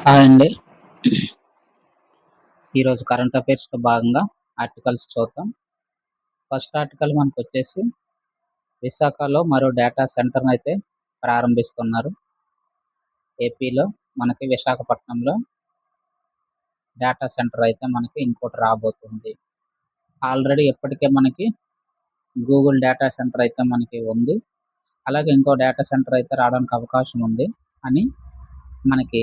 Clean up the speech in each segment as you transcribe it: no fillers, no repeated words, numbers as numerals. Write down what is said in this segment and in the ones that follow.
Hi అండి. ఈరోజు current అఫైర్స్‌లో భాగంగా ఆర్టికల్స్ చూద్దాం. ఫస్ట్ ఆర్టికల్ మనకొచ్చేసి విశాఖలో మరో డేటా సెంటర్‌నైతే ప్రారంభిస్తున్నారు. ఏపీలో మనకి విశాఖపట్నంలో డేటా సెంటర్ అయితే మనకి ఇంకోటి రాబోతుంది. ఆల్రెడీ ఇప్పటికే మనకి గూగుల్ డేటా సెంటర్ అయితే మనకి ఉంది. అలాగే ఇంకో డేటా సెంటర్ అయితే రావడానికి అవకాశం ఉంది అని మనకి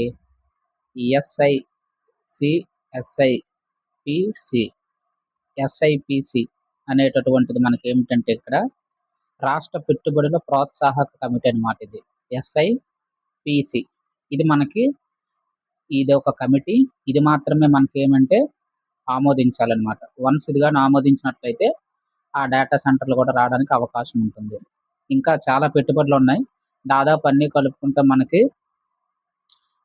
ఎస్ఐపిసి ఎస్ఐపిసి అనేటటువంటిది మనకేమిటంటే ఇక్కడ రాష్ట్ర పెట్టుబడుల ప్రోత్సాహక కమిటీ అన్నమాట ఇది. ఎస్ఐపిసి ఇది మనకి ఇది ఒక కమిటీ. ఇది మాత్రమే మనకేమంటే ఆమోదించాలన్నమాట. వన్స్ ఇది గాని ఆమోదించినట్లయితే ఆ డేటా సెంటర్‌లు కూడా రావడానికి అవకాశం ఉంటుంది. ఇంకా చాలా పెట్టుబడులున్నాయి. దాదాపు అన్నీ కలుపుకుంటే మనకి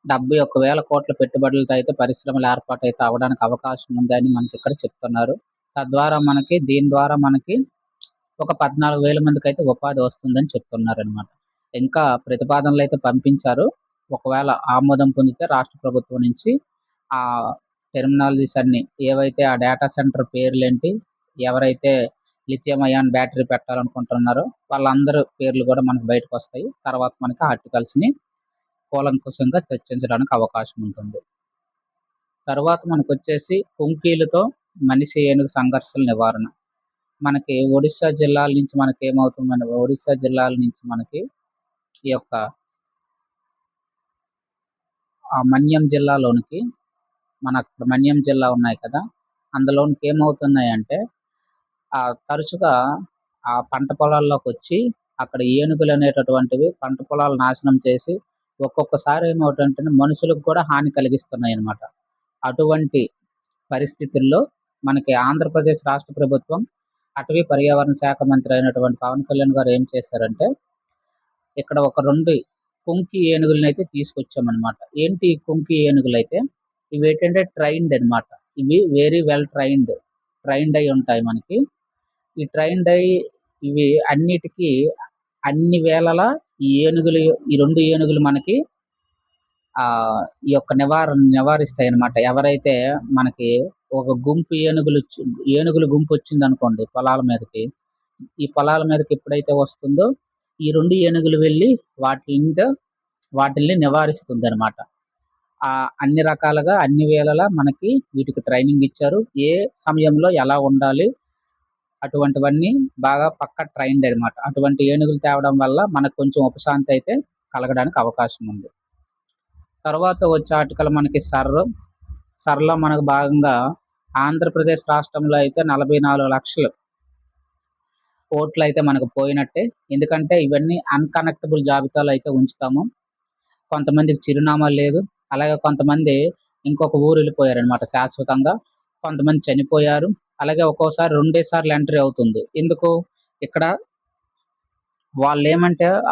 71,000 కోట్ల పెట్టుబడులతో అయితే పరిశ్రమల ఏర్పాటైతే అవ్వడానికి అవకాశం ఉందని మనకిక్కడ చెప్తున్నారు. దీని ద్వారా మనకి ఒక 14,000 మందికైతే ఉపాధి వస్తుందని చెప్తున్నారనమాట. ఇంకా ప్రతిపాదనలైతే పంపించారు. ఒకవేళ ఆమోదం పొందితే రాష్ట్ర ప్రభుత్వం నుంచి ఆ టెర్మినాలజీస్ అన్నీ ఏవైతే ఆ డేటా సెంటర్ పేర్లేంటి, ఎవరైతే లిథియం అయాన్ బ్యాటరీ పెట్టాలనుకుంటున్నారో వాళ్ళందరూ పేర్లు కూడా మనకు బయటకొస్తాయి. తర్వాత మనకి ఆర్టికల్స్‌ని కూలంకషంగా చర్చించడానికి అవకాశం ఉంటుంది. తర్వాత మనకొచ్చేసి కుంకీలతో మనిషి ఏనుగు సంఘర్షణ నివారణ. మనకి ఒడిస్సా జిల్లాల నుంచి మనకి ఈ యొక్క మన్యం జిల్లాలోనికి మన్యం జిల్లా ఉన్నాయి కదా! అందులోనికి ఏమవుతున్నాయంటే తరచుగా ఆ పంట పొలాల్లోకొచ్చి అక్కడ ఏనుగులనేటటువంటివి పంట పొలాలు నాశనం చేసి ఒక్కొక్కసారి ఏమవుతుందంటే మనుషులకు కూడా హాని కలిగిస్తున్నాయన్నమాట. అటువంటి పరిస్థితుల్లో మనకి ఆంధ్రప్రదేశ్ రాష్ట్ర ప్రభుత్వం అటవీ పర్యావరణ శాఖ మంత్రి అయినటువంటి పవన్ కళ్యాణ్ గారు ఏం చేశారంటే ఇక్కడ ఒక 2 కుంకి ఏనుగులనైతే తీసుకొచ్చామన్నమాట. ఏంటి ఈ కుంకి ఏనుగులైతే ఇవేంటంటే ట్రైన్డ్ అన్నమాట. ఇవి వెరీ వెల్ ట్రైన్డ్ అయి ఉంటాయి మనకి. ఈ ట్రైన్డ్ అయి ఇవి అన్నిటికి అన్ని వేళలా ఈ 2 ఏనుగులు మనకి ఈ యొక్క నివారిస్తాయన్నమాట. ఎవరైతే మనకి ఒక గుంపు ఏనుగుల గుంపొచ్చిందనుకోండి పొలాల మీదకి. ఈ పొలాల మీదకి ఎప్పుడైతే వస్తుందో ఈ 2 ఏనుగులు వెళ్లి వాటిల్ని నివారిస్తుందన్నమాట. అన్ని రకాలుగా అన్ని వేళలా మనకి వీటికి ట్రైనింగ్ ఇచ్చారు. ఏ సమయంలో ఎలా ఉండాలి అటువంటివన్నీ బాగా పక్కా ట్రైన్డ్ అన్నమాట. అటువంటి ఏనుగులు తేవడం వల్ల మనకు కొంచెం ఉపశాంతి అయితే కలగడానికి అవకాశం ఉంది. తర్వాత వచ్చే ఆర్టికల్ మనకి సర్‌లో మనకు భాగంగా ఆంధ్రప్రదేశ్ రాష్ట్రంలో అయితే 44 లక్షలు ఓట్లయితే మనకు పోయినట్టే. ఎందుకంటే ఇవన్నీ అన్‌కనెక్టబుల్ జాబితాలో అయితే ఉంచుతాము. కొంతమందికి చిరునామా లేదు. అలాగే కొంతమంది ఇంకొక ఊరు వెళ్ళిపోయారనమాట శాశ్వతంగా. కొంతమంది చనిపోయారు. అలాగే ఒక్కోసారి 2 సార్లు ఎంట్రీ అవుతుంది. ఎందుకు? ఇక్కడ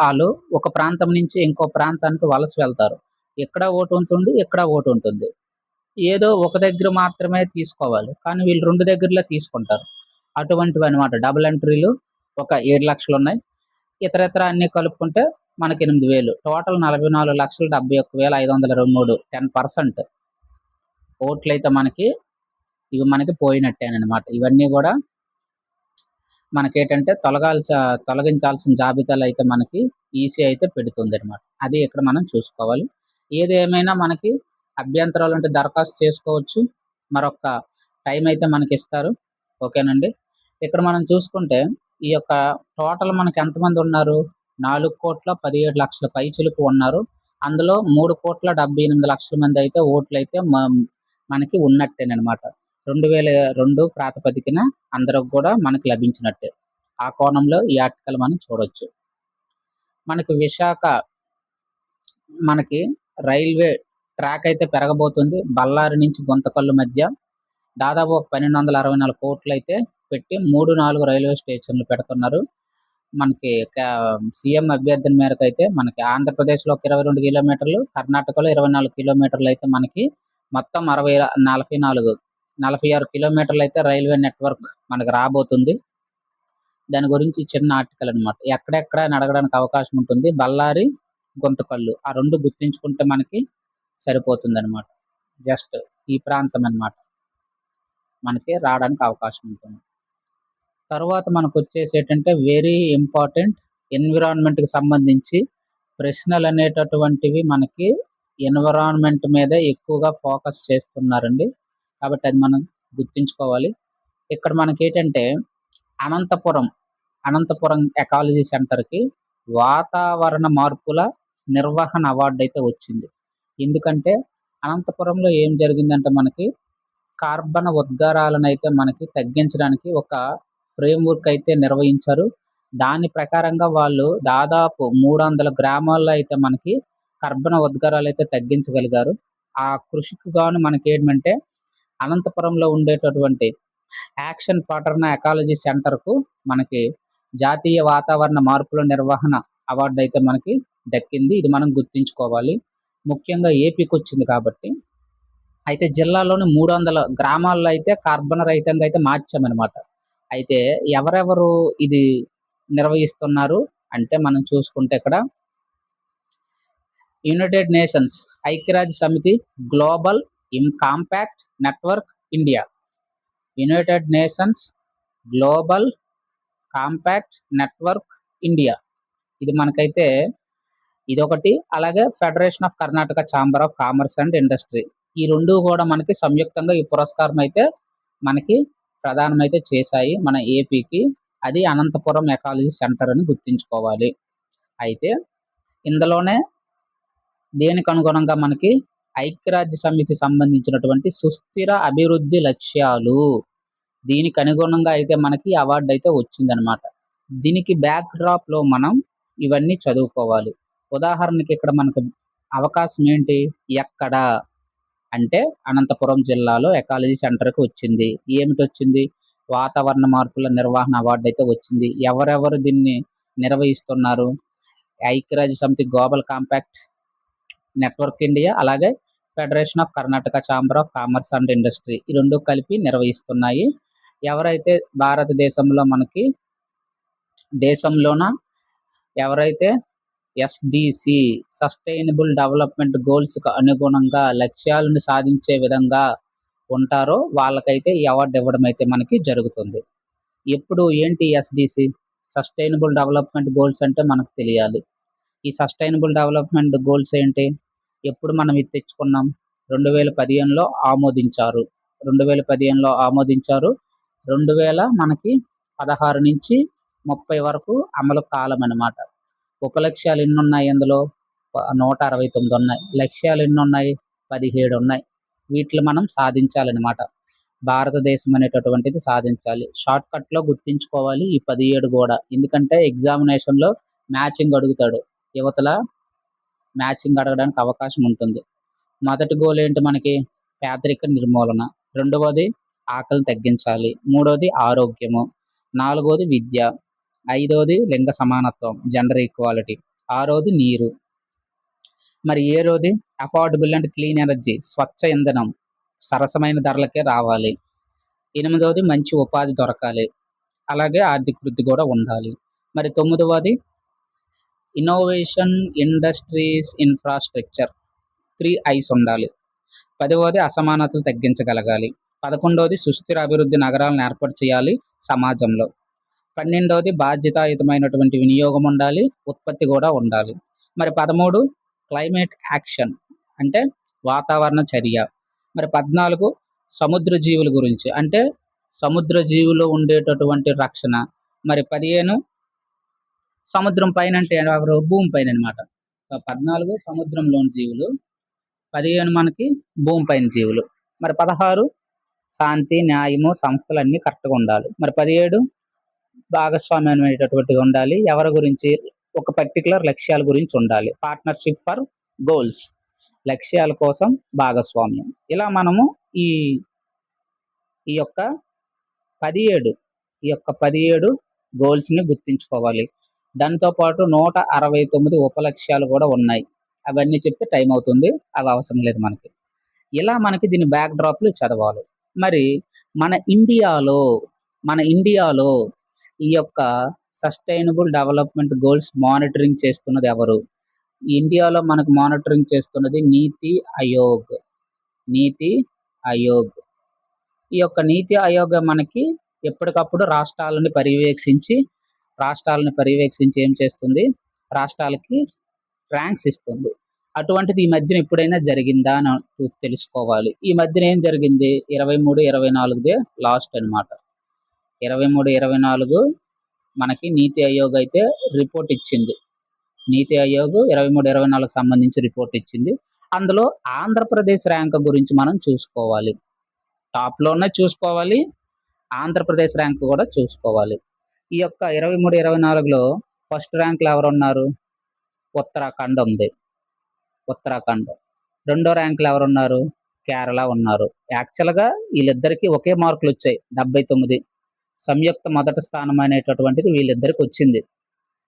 ఆళ్ళు ఒక ప్రాంతం నుంచి ఇంకో ప్రాంతానికి వలస వెళ్తారు. ఇక్కడ ఓటుంటుంది, ఇక్కడ ఓటుంటుంది. ఏదో ఒక దగ్గర మాత్రమే తీసుకోవాలి. కానీ వీళ్ళు 2 దగ్గరలో తీసుకుంటారు. అటువంటివన్నమాట. డబుల్ ఎంట్రీలు ఒక 7,00,000 ఉన్నాయి. ఇతరితర అన్నీ కలుపుకుంటే మనకి 8,000. టోటల్ 44,71,523 10% ఓట్లయితే ఇవి మనకి పోయినట్టేనన్నమాట. ఇవన్నీ గూడా మనకేంటంటే తొలగించాల్సిన జాబితాలయితే మనకి ఈసీ అయితే పెడుతుందన్నమాట. అది ఇక్కడ మనం చూసుకోవాలి. ఏదేమైనా మనకి అభ్యంతరాలుంటే దరఖాస్తు చేసుకోవచ్చు. మరొక టైం అయితే మనకిస్తారు. ఓకేనండి. ఇక్కడ మనం చూసుకుంటే ఈ యొక్క టోటల్ మనకి ఎంతమంది ఉన్నారు? 4,17,00,000 పైచిలుకు ఉన్నారు. అందులో 3,78,00,000 మంది అయితే ఓట్లయితే మనకి ఉన్నట్టేనన్నమాట. 2002 ప్రాతిపదికన అందరికి కూడా మనకి లభించినట్టే. ఆ కోణంలో ఈ ఆర్టికల్ మనం చూడొచ్చు. మనకి రైల్వే ట్రాక్ అయితే పెరగబోతుంది. బళ్ళారి నుంచి గుంతకల్లు మధ్య దాదాపు 1,264 కోట్లయితే పెట్టి 3, 4 రైల్వే స్టేషన్‌లు పెడుతున్నారు. మనకి సీఎం అభ్యర్థన మేరకైతే మనకి ఆంధ్రప్రదేశ్‌లో ఒక 22 కిలోమీటర్లు, కర్ణాటకలో 24 కిలోమీటర్లు అయితే మనకి మొత్తం 46 కిలోమీటర్లు అయితే రైల్వే నెట్వర్క్ మనకు రాబోతుంది. దాని గురించి చిన్న ఆర్టికల్ అన్నమాట. ఎక్కడెక్కడ అని అడగడానికి అవకాశం ఉంటుంది. బళ్ళారి, గుంతకల్లు ఆ 2 గుర్తుంచుకుంటే మనకి సరిపోతుందనమాట. జస్ట్ ఈ ప్రాంతం అనమాట మనకి రావడానికి అవకాశం ఉంటుంది. తరువాత మనకొచ్చేసి ఏంటంటే వెరీ ఇంపార్టెంట్ ఎన్విరాన్మెంట్‌కి సంబంధించి ప్రశ్నలనేటటువంటివి మనకి ఎన్విరాన్మెంట్ మీదే ఎక్కువగా ఫోకస్ చేస్తున్నారండి. కాబట్టి అది మనం గుర్తుంచుకోవాలి. ఇక్కడ మనకేంటంటే అనంతపురం, అనంతపురం ఎకాలజీ సెంటర్‌కి వాతావరణ మార్పుల నిర్వహణ అవార్డయితే వచ్చింది. ఎందుకంటే అనంతపురంలో ఏం జరిగిందంటే మనకి కార్బన్ ఉద్గారాలనైతే మనకి తగ్గించడానికి ఒక ఫ్రేమ్‌వర్క్ అయితే నిర్వహించారు. దాని ప్రకారంగా వాళ్ళు దాదాపు 300 గ్రామాల్లో అయితే మనకి కర్బన ఉద్గారాలైతే తగ్గించగలిగారు. ఆ కృషికి గాను మనకేంటంటే అనంతపురంలో ఉండేటటువంటి యాక్షన్ పాటర్న ఎకాలజీ సెంటర్‌కు మనకి జాతీయ వాతావరణ మార్పుల నిర్వహణ అవార్డయితే మనకి దక్కింది. ఇది మనం గుర్తుంచుకోవాలి. ముఖ్యంగా ఏపీకొచ్చింది కాబట్టి. అయితే జిల్లాలోని 300 గ్రామాల్లో అయితే కార్బన్ రహితంగా అయితే మార్చామనమాట. అయితే ఎవరెవరు ఇది నిర్వహిస్తున్నారు అంటే మనం చూసుకుంటే ఇక్కడ యునైటెడ్ నేషన్స్ ఐక్యరాజ్య సమితి global compact network India. United nations global compact network India. ఇది మనకైతే ఇదొకటి. అలాగే federation of Karnataka chamber of commerce and industry. ఈ 2 కూడా మనకి సంయుక్తంగా ఈ పురస్కారం అయితే మనకి ప్రదానమైతే చేశాయి మన ఏపీకి. అది అనంతపురం ఎకాలజీ సెంటర్ అని గుర్తుంచుకోవాలి. అయితే ఇందులోనే దేనికి అనుగుణంగా మనకి ఐక్యరాజ్య సమితి సంబంధించినటువంటి సుస్థిర అభివృద్ధి లక్ష్యాలు. దీనికి అనుగుణంగా అయితే మనకి అవార్డ్ అయితే వచ్చిందనమాట. దీనికి బ్యాక్ డ్రాప్‌లో మనం ఇవన్నీ చదువుకోవాలి. ఉదాహరణకి ఇక్కడ మనకు అవకాశం ఏంటి? ఎక్కడ? అంటే అనంతపురం జిల్లాలో ఎకాలజీ సెంటర్‌కి వచ్చింది. ఏమిటొచ్చింది? వాతావరణ మార్పుల నిర్వహణ అవార్డ్ అయితే వచ్చింది. ఎవరెవరు దీన్ని నిర్వహిస్తున్నారు? ఐక్యరాజ్య సమితి గ్లోబల్ కాంపాక్ట్ నెట్వర్క్ ఇండియా, అలాగే federation of Karnataka chamber of commerce and industry. ఈ 2 కలిపి నిర్వహిస్తున్నాయి. ఎవరైతే భారతదేశంలో మనకి దేశంలోన ఎవరైతే ఎస్‌డిసి సస్టైనబుల్ డెవలప్‌మెంట్ గోల్స్‌కి అనుగుణంగా లక్ష్యాలను సాధించే విధంగా ఉంటారో వాళ్ళకైతే ఈ అవార్డ్ ఇవ్వడం అయితే మనకి జరుగుతుంది. ఎప్పుడు ఏంటి ఎస్‌డిసి? సస్టైనబుల్ డెవలప్‌మెంట్ గోల్స్ అంటే మనకు తెలియాలి. ఈ సస్టైనబుల్ డెవలప్‌మెంట్ గోల్స్ ఏంటి? ఎప్పుడు మనం ఇది తెచ్చుకున్నాం? 2015లో ఆమోదించారు. 2015లో ఆమోదించారు. 2016 నుంచి 30 వరకు అమలు కాలమనమాట. ఉపలక్ష్యాలు ఎన్నున్నాయి అందులో? 169 ఉన్నాయి. లక్ష్యాలు ఎన్నున్నాయి? 17 ఉన్నాయి. వీటిని మనం సాధించాలనమాట. భారతదేశం అనేటటువంటిది సాధించాలి. షార్ట్‌కట్‌లో గుర్తుంచుకోవాలి ఈ 17 గూడా. ఎందుకంటే ఎగ్జామినేషన్‌లో మ్యాచింగ్ అడుగుతాడు. యువతల మ్యాచింగ్ అడగడానికి అవకాశం ఉంటుంది. మొదటి గోల్ ఏంటి మనకి? పేదరిక నిర్మూలన. రెండవది ఆకలిని తగ్గించాలి. మూడోది ఆరోగ్యము. నాలుగోది విద్య. ఐదోది లింగ సమానత్వం జెండర్ ఈక్వాలిటీ. ఆరోది నీరు. మరి ఏడోది అఫోర్డబుల్ అండ్ క్లీన్ ఎనర్జీ స్వచ్ఛ ఇంధనం సరసమైన ధరలకే రావాలి. ఎనిమిదవది మంచి ఉపాధి దొరకాలి. అలాగే ఆర్థిక వృద్ధి కూడా ఉండాలి. మరి తొమ్మిదవది ఇన్నోవేషన్ ఇండస్ట్రీస్ ఇన్ఫ్రాస్ట్రక్చర్ 3 ఐస్ ఉండాలి. 10వది అసమానతలు తగ్గించగలగాలి. 11వది సుస్థిర అభివృద్ధి నగరాలను ఏర్పాటు చేయాలి సమాజంలో. 12వది బాధ్యతాయుతమైనటువంటి వినియోగం ఉండాలి. ఉత్పత్తి కూడా ఉండాలి. మరి 13 క్లైమేట్ యాక్షన్ అంటే వాతావరణ చర్య. మరి 14 సముద్ర జీవుల గురించి అంటే సముద్ర జీవుల్లో ఉండేటటువంటి రక్షణ. మరి 15 సముద్రం పైన అంటే ఎవరు? భూమి పైన అనమాట. సో 14 సముద్రంలోని జీవులు, 15 మనకి భూమి పైన జీవులు. మరి 16 శాంతి, న్యాయము, సంస్థలన్నీ కరెక్ట్‌గా ఉండాలి. మరి 17 భాగస్వామ్యం అనేటటువంటిది ఉండాలి. ఎవరి గురించి? ఒక పర్టిక్యులర్ లక్ష్యాల గురించి ఉండాలి. పార్ట్నర్‌షిప్ ఫర్ గోల్స్ లక్ష్యాల కోసం భాగస్వామ్యం. ఇలా మనము ఈ ఈ యొక్క 17 ఈ యొక్క 17 గోల్స్‌ని గుర్తుంచుకోవాలి. దాంతో పాటు 169 ఉపలక్ష్యాలు కూడా ఉన్నాయి. అవన్నీ చెప్తే టైం అవుతుంది. అవి అవసరం లేదు మనకి. ఇలా మనకి దీని బ్యాక్ డ్రాప్‌లు చదవాలి. మరి మన ఇండియాలో, మన ఇండియాలో ఈ యొక్క సస్టైనబుల్ డెవలప్‌మెంట్ గోల్స్ మానిటరింగ్ చేస్తున్నది ఎవరు? ఇండియాలో మనకు మానిటరింగ్ చేస్తున్నది నీతి ఆయోగ్. నీతి ఆయోగ్. ఈ యొక్క నీతి ఆయోగ్ మనకి ఎప్పటికప్పుడు రాష్ట్రాలను పర్యవేక్షించి ఏం చేస్తుంది? రాష్ట్రాలకి ర్యాంక్స్ ఇస్తుంది. అటువంటిది ఈ మధ్యన ఎప్పుడైనా జరిగిందా అని తెలుసుకోవాలి. ఈ మధ్యన ఏం జరిగింది? 23, 24దే లాస్ట్ అనమాట. 23, 24 మనకి నీతి ఆయోగ్ అయితే రిపోర్ట్ ఇచ్చింది. నీతి ఆయోగ్ 23, 24కి సంబంధించి రిపోర్ట్ ఇచ్చింది. అందులో ఆంధ్రప్రదేశ్ ర్యాంక్ గురించి మనం చూసుకోవాలి. టాప్‌లోనే చూసుకోవాలి. ఆంధ్రప్రదేశ్ ర్యాంక్ కూడా చూసుకోవాలి. ఈ యొక్క 23, 24లో ఫస్ట్ ర్యాంక్‌లో ఎవరున్నారు? ఉత్తరాఖండ్ ఉంది. ఉత్తరాఖండ్. రెండో ర్యాంక్‌లో ఎవరున్నారు? కేరళ ఉన్నారు. యాక్చువల్‌గా వీళ్ళిద్దరికీ ఒకే మార్కులొచ్చాయి. 79. సంయుక్త మొదటి స్థానం అనేటటువంటిది వీళ్ళిద్దరికొచ్చింది.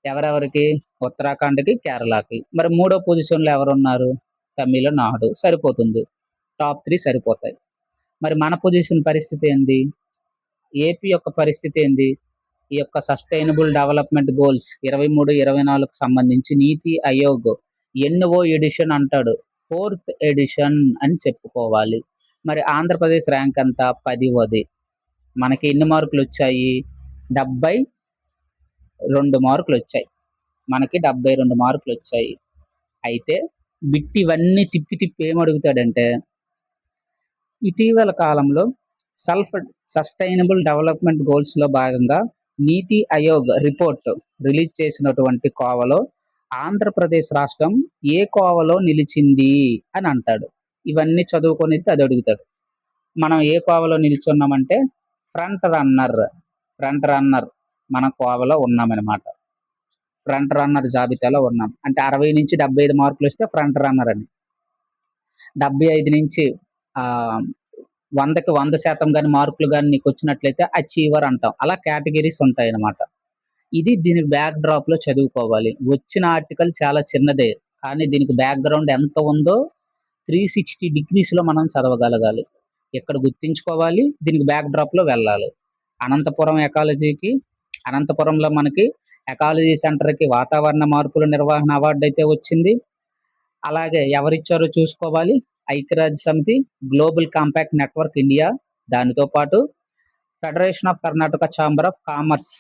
ఎవరెవరికి? ఉత్తరాఖండ్‌కి, కేరళకి. మరి మూడో పొజిషన్‌లో ఎవరున్నారు? తమిళనాడు. సరిపోతుంది. టాప్ 3 సరిపోతాయి. మరి మన పొజిషన్ పరిస్థితి ఏంది? ఏపీ యొక్క పరిస్థితి ఏంది? ఈ యొక్క సస్టైనబుల్ డెవలప్‌మెంట్ గోల్స్ 23, 24కి సంబంధించి నీతి ఆయోగ్ ఎన్నో ఎడిషన్ అంటాడు. 4థ్ ఎడిషన్ అని చెప్పుకోవాలి. మరి ఆంధ్రప్రదేశ్ ర్యాంక్ ఎంత? 10వది. మనకి ఎన్ని మార్కులొచ్చాయి? 72 మార్కులొచ్చాయి. మనకి 72 మార్కులొచ్చాయి. అయితే బిట్ ఇవన్నీ తిప్పి తిప్పి ఏమడుగుతాడంటే, ఇటీవల కాలంలో సస్టైనబుల్ డెవలప్‌మెంట్ గోల్స్‌లో భాగంగా నీతి ఆయోగ్ రిపోర్ట్ రిలీజ్ చేసినటువంటి కోవలో ఆంధ్రప్రదేశ్ రాష్ట్రం ఏ కోవలో నిలిచింది అని అంటాడు. ఇవన్నీ చదువుకొనెళ్తే అది అడుగుతాడు. మనం ఏ కోవలో నిల్చున్నామంటే ఫ్రంట్ రన్నర్ మన కోవలో ఉన్నామనమాట. ఫ్రంట్ రన్నర్ జాబితాలో ఉన్నాం. అంటే 60-75 మార్కులొస్తే ఫ్రంట్ రన్నర్ అని. 75 నుంచి 100కి 100% గాని మార్కులు గాని నీకొచ్చినట్లయితే అచీవర్ అంటాం. అలా కేటగిరీస్ ఉంటాయన్నమాట. ఇది దీని బ్యాక్ డ్రాప్‌లో చదువుకోవాలి. వచ్చిన ఆర్టికల్ చాలా చిన్నదే. కానీ దీనికి బ్యాక్‌గ్రౌండ్ ఎంత ఉందో 360 డిగ్రీస్‌లో మనం చదవగలగాలి. ఇక్కడ గుర్తుంచుకోవాలి. దీనికి బ్యాక్ డ్రాప్‌లో వెళ్ళాలి. అనంతపురంలో మనకి ఎకాలజీ సెంటర్‌కి వాతావరణ మార్పుల నిర్వహణ అవార్డ్ అయితే వచ్చింది. అలాగే ఎవరిచ్చారో చూసుకోవాలి. ఐక్యరాజ్య సమితి, గ్లోబల్ కాంపాక్ట్ నెట్వర్క్ ఇండియా, దానితో పాటు federation of Karnataka chamber of commerce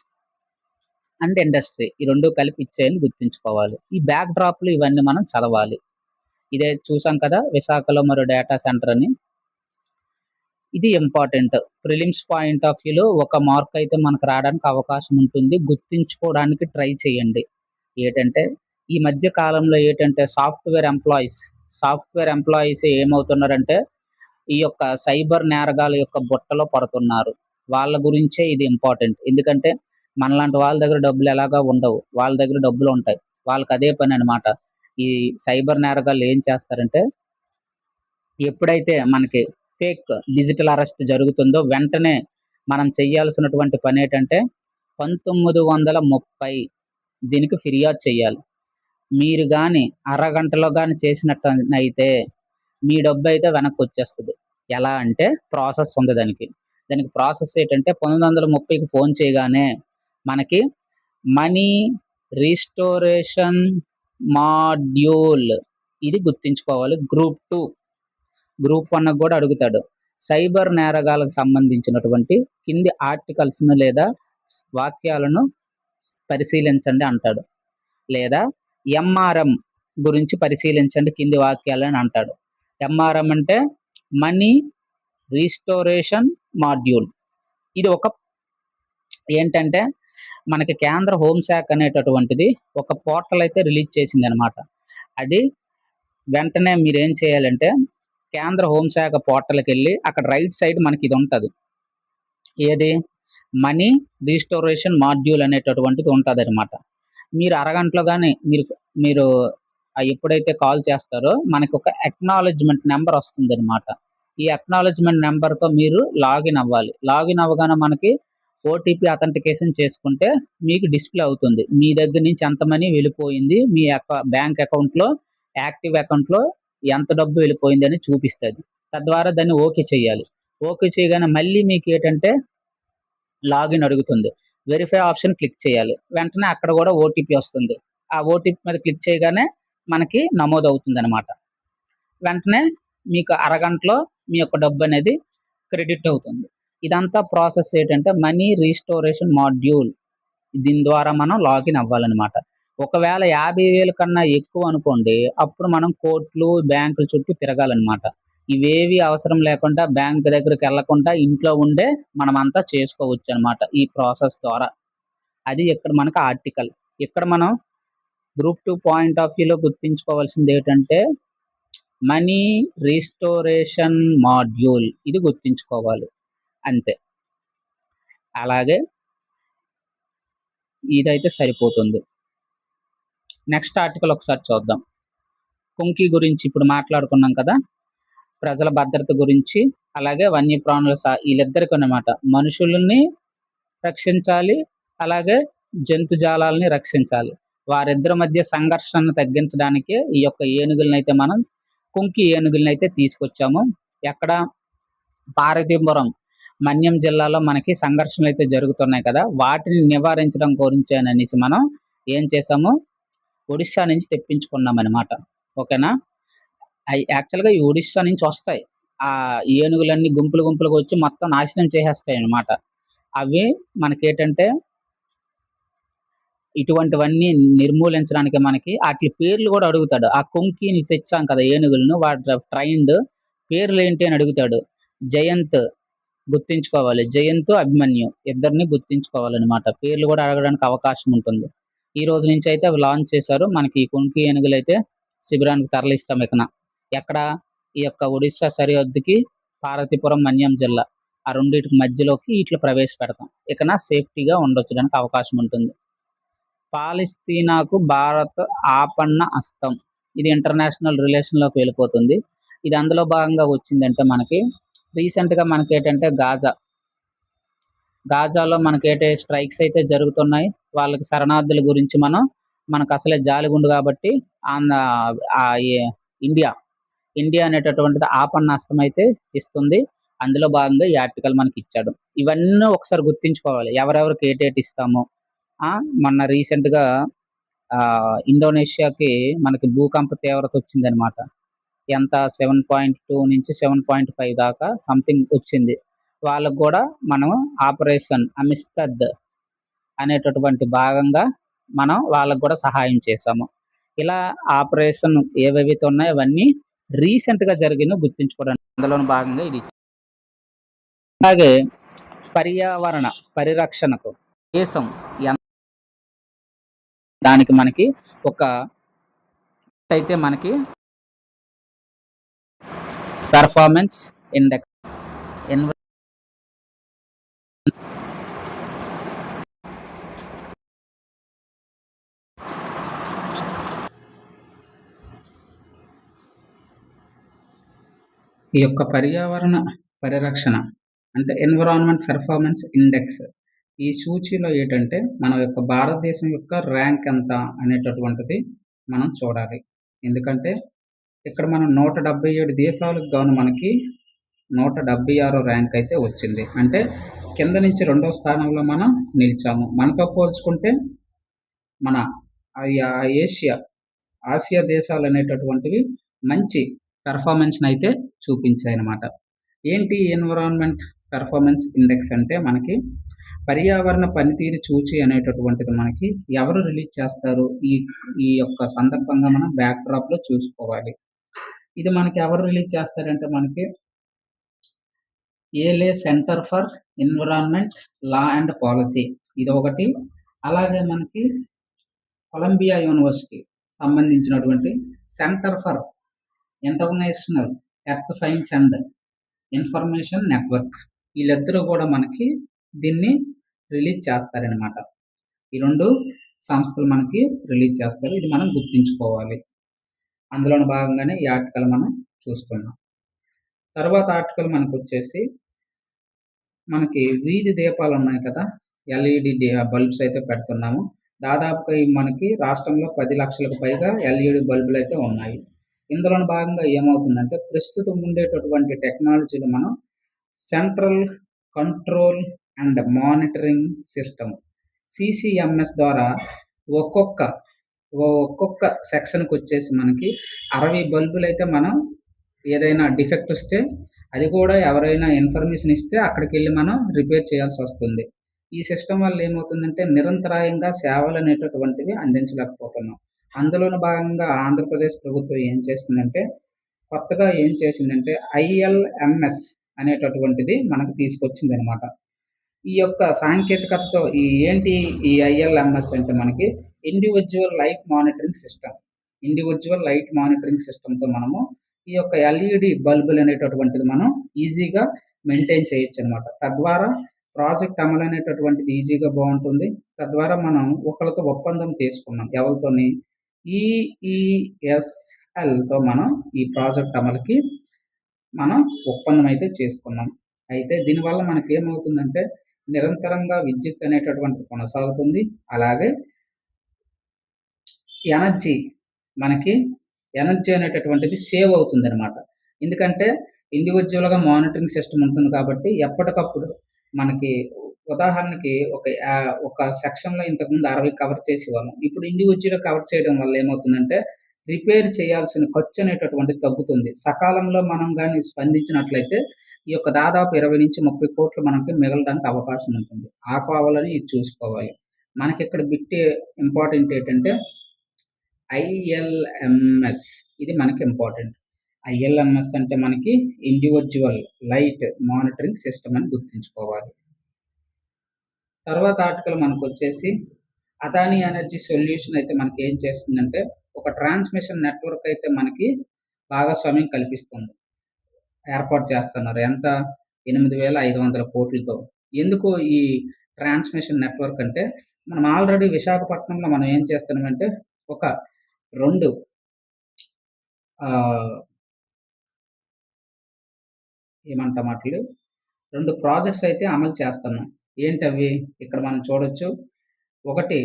and industry ఈ 2 కలిపి ఇచ్చాయని గుర్తుంచుకోవాలి. ఈ బ్యాక్ డ్రాప్‌లు ఇవన్నీ మనం చదవాలి. ఇదే చూసాం కదా! విశాఖలో మరో డేటా సెంటర్ అని. ఇది ఇంపార్టెంట్. ప్రిలిమ్స్ పాయింట్ ఆఫ్ వ్యూలో ఒక మార్క్ అయితే మనకు రావడానికి అవకాశం ఉంటుంది. గుర్తుంచుకోవడానికి ట్రై చేయండి. ఏటంటే ఈ మధ్య కాలంలో సాఫ్ట్‌వేర్ ఎంప్లాయీస్ ఏమవుతున్నారంటే ఈ యొక్క సైబర్ నేరగాల యొక్క బుట్టలో పడుతున్నారు. వాళ్ళ గురించే ఇది ఇంపార్టెంట్. ఎందుకంటే మనలాంటి వాళ్ళ దగ్గర డబ్బులు ఎలాగా ఉండవు. వాళ్ళ దగ్గర డబ్బులుంటాయి. వాళ్ళకి అదే పని అన్నమాట. ఈ సైబర్ నేరగాళ్ళు ఏం చేస్తారంటే ఎప్పుడైతే మనకి ఫేక్ డిజిటల్ అరెస్ట్ జరుగుతుందో వెంటనే మనం చేయాల్సినటువంటి పనేంటంటే 1930 దీనికి ఫిర్యాదు చేయాలి. మీరు గాని అరగంటలో గాని చేసినట్టయితే మీ డబ్బైతే వెనక్కొచ్చేస్తది. ఎలా అంటే ప్రాసెస్ ఉంది దానికి. దానికి ప్రాసెస్ ఏంటంటే 1930కి ఫోన్ చేయగానే మనకి మనీ రిస్టోరేషన్ మాడ్యూల్ ఇది గుర్తుంచుకోవాలి. గ్రూప్ 2, గ్రూప్ 1 కూడా అడుగుతాడు. సైబర్ నేరగాలకు సంబంధించినటువంటి కింది ఆర్టికల్స్‌ను లేదా వాక్యాలను పరిశీలించండి అంటాడు. లేదా ఎంఆర్ఎం గురించి పరిశీలించండి కింది వాక్యాలని అంటాడు. ఎంఆర్ఎం అంటే మనీ రిస్టోరేషన్ మాడ్యూల్. ఇది ఏంటంటే మనకి కేంద్ర హోంశాఖ అనేటటువంటిది ఒక పోర్టల్ అయితే రిలీజ్ చేసిందనమాట. అది వెంటనే మీరేం చేయాలంటే కేంద్ర హోంశాఖ పోర్టల్‌కెళ్ళి అక్కడ రైట్ సైడ్ మనకి ఇది ఉంటది. ఏది? మనీ రిస్టోరేషన్ మాడ్యూల్ అనేటటువంటిది ఉంటదనమాట. మీరు అరగంటలో గాని మీరు ఎప్పుడైతే కాల్ చేస్తారో మనకొక అక్నాలెడ్జ్‌మెంట్ నంబర్ వస్తుందనమాట. ఈ అక్నాలెడ్జ్‌మెంట్ నంబర్‌తో మీరు లాగిన్ అవ్వాలి. లాగిన్ అవ్వగానే మనకి ఓటీపీ అథెంటికేషన్ చేసుకుంటే మీకు డిస్‌ప్లే అవుతుంది. మీ దగ్గర నుంచి ఎంత మనీ వెళ్ళిపోయింది, మీ బ్యాంక్ అకౌంట్‌లో యాక్టివ్ అకౌంట్‌లో ఎంత డబ్బు వెళ్ళిపోయిందని చూపిస్తది. తద్వారా దాన్ని ఓకే చేయాలి. ఓకే చేయగానే మళ్ళీ మీకేంటంటే లాగిన్ అడుగుతుంది. వెరిఫై ఆప్షన్ క్లిక్ చేయాలి. వెంటనే అక్కడ కూడా ఓటీపీ వస్తుంది. ఆ ఓటీపీ మీద క్లిక్ చేయగానే మనకి నమోదవుతుందనమాట. వెంటనే మీకు అరగంటలో మీ యొక్క డబ్బనేది క్రెడిట్ అవుతుంది. ఇదంతా ప్రాసెస్ ఏంటంటే మనీ రీస్టోరేషన్ మాడ్యూల్. దీని ద్వారా మనం లాగిన్ అవ్వాలనమాట. ఒకవేళ 50,000 కన్నా ఎక్కువనుకోండి, అప్పుడు మనం కోర్టులు, బ్యాంకుల చుట్టూ తిరగాలనమాట. ఇవేవి అవసరం లేకుండా బ్యాంక్ దగ్గరికెళ్ళకుండా ఇంట్లో ఉండే మనమంతా చేసుకోవచ్చనమాట ఈ ప్రాసెస్ ద్వారా. అది ఇక్కడ మనకు ఆర్టికల్. ఇక్కడ మనం గ్రూప్ 2 పాయింట్ ఆఫ్ వ్యూలో గుర్తుంచుకోవాల్సిందేటంటే మనీ రీస్టోరేషన్ మాడ్యూల్ ఇది గుర్తుంచుకోవాలి. అంతే. అలాగే ఇదైతే సరిపోతుంది. నెక్స్ట్ ఆర్టికల్ ఒకసారి చూద్దాం. కుంకి గురించి ఇప్పుడు మాట్లాడుకున్నాం కదా! ప్రజల భద్రత గురించి, అలాగే వన్యప్రాణుల ఈళ్ళిద్దరికనమాట. మనుషులని రక్షించాలి, అలాగే జంతుజాలాల్ని రక్షించాలి. వారిద్దరి మధ్య సంఘర్షణను తగ్గించడానికే ఈ యొక్క ఏనుగులనైతే మనం కుంకి ఏనుగులనైతే తీసుకొచ్చాము. ఎక్కడ? పార్వతీపురం, మన్యం జిల్లాలో మనకి సంఘర్షణలైతే జరుగుతున్నాయి కదా! వాటిని నివారించడం గురించేననేసి మనం ఏం చేసాము? ఒడిస్సా నుంచి తెప్పించుకున్నామనమాట. ఓకేనా? యాక్చువల్‌గా ఈ ఒడిస్సా నుంచి వస్తాయి. ఏనుగులన్నీ గుంపులు గుంపులుగా వచ్చి మొత్తం నాశనం చేసేస్తాయన్నమాట. అవి మనకేంటంటే ఇటువంటివన్నీ నిర్మూలించడానికి మనకి ఆటిలి పేర్లు గూడా అడుగుతాడు. ఆ కుంకిని తెచ్చాం కదా ఏనుగులను వాటి ట్రైన్డ్ పేర్లేంటి అని అడుగుతాడు. జయంత్ గుర్తుంచుకోవాలి. జయంత్, అభిమన్యు ఇద్దరిని గుర్తుంచుకోవాలనమాట. పేర్లు గూడా అడగడానికి అవకాశం ఉంటుంది. ఈ రోజు నుంచయితే అవి లాంచ్ చేశారు. మనకి ఈ కుంకి ఏనుగులైతే శిబిరానికి తరలిస్తాం ఇకన. ఎక్కడ? ఈ యొక్క ఒడిస్సా సరిహద్దుకి పార్వతీపురం, మన్యం జిల్లా. ఆ రెండిటికి మధ్యలోకి ఇట్లా ప్రవేశపెడతాం. ఇకన సేఫ్టీగా ఉండొచ్చడానికి అవకాశం ఉంటుంది. పాలస్తీనాకు భారత్ ఆపన్న హస్తం. ఇది ఇంటర్నేషనల్ రిలేషన్‌లోకి వెళ్ళిపోతుంది. ఇది అందులో భాగంగా వచ్చిందంటే మనకి రీసెంట్‌గా మనకేంటంటే గాజాలో మనకేంటి స్ట్రైక్స్ అయితే జరుగుతున్నాయి. వాళ్ళకి శరణార్థుల గురించి మనకసలే జాలిగుండు కాబట్టి ఆన్ ఆహ్, ఎ ఇండియా, ఇండియా అనేటటువంటిది ఆపన్నహస్తం అయితే ఇస్తుంది. అందులో భాగంగా ఈ ఆర్టికల్ మనకిచ్చాడు. ఇవన్నీ ఒకసారి గుర్తుంచుకోవాలి. ఎవరెవరికి ఏటేటి ఇస్తాము. మొన్న రీసెంట్‌గా ఇండోనేషియాకి మనకి భూకంప తీవ్రత వచ్చిందనమాట. ఎంత 7.2 నుంచి 7.5 దాకా సంథింగ్ వచ్చింది. వాళ్ళకి గూడా మనం ఆపరేషన్ అమిస్తద్ అనేటటువంటి భాగంగా మనం వాళ్ళకి గూడా సహాయం చేశాము. ఇలా ఆపరేషన్ ఏవేవైతే ఉన్నాయో అవన్నీ రీసెంట్‌గా జరిగినవి గుర్తుంచుకోవడానికి అందులోని భాగంగా ఇది. అలాగే పర్యావరణ పరిరక్షణకు దేశం దానికి మనకి ఒక అయితే మనకి పెర్ఫార్మెన్స్ ఇండెక్స్ ఈ యొక్క పర్యావరణ పరిరక్షణ అంటే ఎన్విరాన్మెంట్ పెర్ఫార్మెన్స్ ఇండెక్స్. ఈ సూచీలో ఏంటంటే మన యొక్క భారతదేశం యొక్క ర్యాంక్ ఎంత అనేటటువంటిది మనం చూడాలి. ఎందుకంటే ఇక్కడ మనం 177 దేశాలకు గాను మనకి 176 ర్యాంక్ అయితే వచ్చింది. అంటే కింద నుంచి రెండో స్థానంలో మనం నిలిచాము. మనతో పోల్చుకుంటే మన ఆసియా దేశాలు అనేటటువంటివి మంచి పెర్ఫార్మెన్స్‌నైతే చూపించాయన్నమాట. ఏంటి ఎన్విరాన్మెంట్ పెర్ఫార్మెన్స్ ఇండెక్స్ అంటే మనకి పర్యావరణ పనితీరు సూచి అనేటటువంటిది మనకి ఎవరు రిలీజ్ చేస్తారు? ఈ ఈ యొక్క సందర్భంగా మనం బ్యాక్ డ్రాప్‌లో చూసుకోవాలి. ఇది మనకి ఎవరు రిలీజ్ చేస్తారంటే మనకి ఏలే centre for environment law and policy ఇదొకటి. అలాగే మనకి కొలంబియా యూనివర్సిటీ సంబంధించినటువంటి centre for international earth science and information network వీళ్ళిద్దరూ కూడా మనకి దీన్ని రిలీజ్ చేస్తారనమాట. ఈ 2 సంస్థలు మనకి రిలీజ్ చేస్తారు. ఇది మనం గుర్తుంచుకోవాలి. అందులోని భాగంగానే ఈ ఆర్టికల్ మనం చూస్తున్నాం. తర్వాత ఆర్టికల్ మనకొచ్చేసి మనకి వీధి దీపాలు ఉన్నాయి కదా! ఎల్ఈడి బల్బ్స్ అయితే పెడుతున్నాము. దాదాపుగా మనకి రాష్ట్రంలో 10 లక్షలకు పైగా ఎల్ఈడి బల్బులైతే ఉన్నాయి. ఇందులోని భాగంగా ఏమవుతుందంటే ప్రస్తుతం ఉండేటటువంటి టెక్నాలజీలు మనం central control and monitoring system (CCMS) ద్వారా ఒక్కొక్క ఒక్కొక్క సెక్షన్‌కొచ్చేసి మనకి 60 బల్బులైతే మనం ఏదైనా డిఫెక్ట్ వస్తే అది కూడా ఎవరైనా ఇన్ఫర్మేషన్ ఇస్తే అక్కడికెళ్ళి మనం రిపేర్ చేయాల్సొస్తుంది. ఈ సిస్టమ్ వల్ల ఏమవుతుందంటే నిరంతరాయంగా సేవలనేటటువంటివి అందించలేకపోతున్నాం. అందులోను భాగంగా ఆంధ్రప్రదేశ్ ప్రభుత్వం ఏం చేస్తుందంటే కొత్తగా ఏం చేసిందంటే ఐఎల్ఎంఎస్ అనేటటువంటిది మనకు తీసుకొచ్చిందనమాట. ఈ యొక్క సాంకేతికతతో ఏంటి ఈ ఐఎల్ఎంఎస్ అంటే మనకి individual light monitoring system. Individual light monitoring సిస్టమ్‌తో మనము ఈ యొక్క ఎల్ఈడీ బల్బులనేటటువంటిది మనం ఈజీగా మెయింటైన్ చేయొచ్చనమాట. తద్వారా ప్రాజెక్ట్ అమలనేటటువంటిది ఈజీగా బావుంటుంది. తద్వారా మనం ఒకళ్ళతో ఒప్పందం చేసుకున్నాం. ఎవరితోని? ఈఈఎస్ఎల్‌తో మనం ఈ ప్రాజెక్ట్ అమలుకి మనం ఒప్పందం అయితే చేసుకున్నాం. అయితే దీనివల్ల మనకేమవుతుందంటే నిరంతరంగా విద్యుత్ అనేటటువంటిది కొనసాగుతుంది. అలాగే ఎనర్జీ మనకి ఎనర్జీ అనేటటువంటిది సేవ్ అవుతుందనమాట. ఎందుకంటే ఇండివిడ్యువల్‌గా మానిటరింగ్ సిస్టమ్ ఉంటుంది కాబట్టి ఎప్పటికప్పుడు మనకి ఉదాహరణకి ఒక సెక్షన్‌లో ఇంతకుముందు 60 కవర్ చేసేవాళ్ళం. ఇప్పుడు ఇండివిడ్యువల్‌గా కవర్ చేయడం వల్ల ఏమవుతుందంటే రిపేర్ చేయాల్సిన ఖర్చు అనేటటువంటిది తగ్గుతుంది. సకాలంలో మనం గాని స్పందించినట్లయితే ఈ యొక్క దాదాపు 20-30 కోట్లు మనకి మిగలడానికి అవకాశం ఉంటుంది. ఆ కోవలోనే ఇది చూసుకోవాలి. మనకిక్కడ ఇంపార్టెంట్ ఏంటంటే ఐఎల్ఎంఎస్ ఇది మనకి ఇంపార్టెంట్. ఐఎల్ఎంఎస్ అంటే మనకి ఇండివిడ్యువల్ లైట్ మానిటరింగ్ సిస్టమ్ అని గుర్తుంచుకోవాలి. తర్వాత ఆర్టికల్ మనకొచ్చేసి అదానీ ఎనర్జీ సొల్యూషన్ అయితే మనకి ఏం చేస్తుందంటే ఒక ట్రాన్స్మిషన్ నెట్వర్క్ అయితే మనకి భాగస్వామ్యం కల్పిస్తుంది. ఏర్పాటు చేస్తున్నారు. ఎంత? 8,500 కోట్లతో. ఎందుకు ఈ ట్రాన్స్మిషన్ నెట్వర్క్ అంటే మనం ఆల్రెడీ విశాఖపట్నంలో మనం ఏం చేస్తున్నామంటే ఒక 2 ఆహ్, ఏమంటాం ఆటిల్ని 2 ప్రాజెక్ట్స్ అయితే అమలు చేస్తున్నాం. ఏంటవి? ఇక్కడ మనం చూడొచ్చు. ఒకటి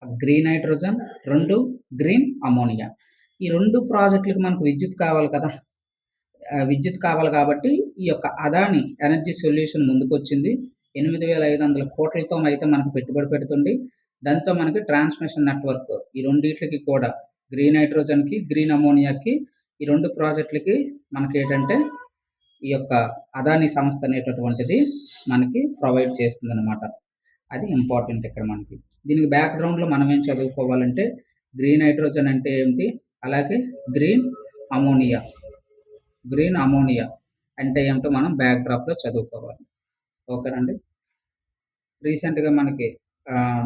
గ్రీన్ హైడ్రోజన్, 2 గ్రీన్ అమ్మోనియా. ఈ 2 ప్రాజెక్ట్‌లకి మనకు విద్యుత్ కావాలి కదా! విద్యుత్ కావాలి కాబట్టి ఈ యొక్క అదాని ఎనర్జీ సొల్యూషన్ ముందుకొచ్చింది. 8,500 కోట్లతో అయితే మనకు పెట్టుబడి పెడుతుంది. దాంతో మనకి ట్రాన్స్మిషన్ నెట్వర్క్ ఈ రెండిట్లకి కూడా గ్రీన్ హైడ్రోజన్‌కి, గ్రీన్ అమ్మోనియాకి ఈ 2 ప్రాజెక్ట్‌లకి మనకేంటంటే ఈ యొక్క అదాని సంస్థ అనేటటువంటిది మనకి ప్రొవైడ్ చేస్తుందనమాట. అది ఇంపార్టెంట్ ఇక్కడ మనకి. దీనికి బ్యాక్‌గ్రౌండ్‌లో మనం ఏం చదువుకోవాలంటే గ్రీన్ హైడ్రోజన్ అంటే ఏంటి? అలాగే గ్రీన్ అమ్మోనియా. గ్రీన్ అమ్మోనియా అంటే ఏమిటో మనం బ్యాక్ డ్రాప్‌లో చదువుకోవాలి. ఓకేనండి. రీసెంట్‌గా మనకి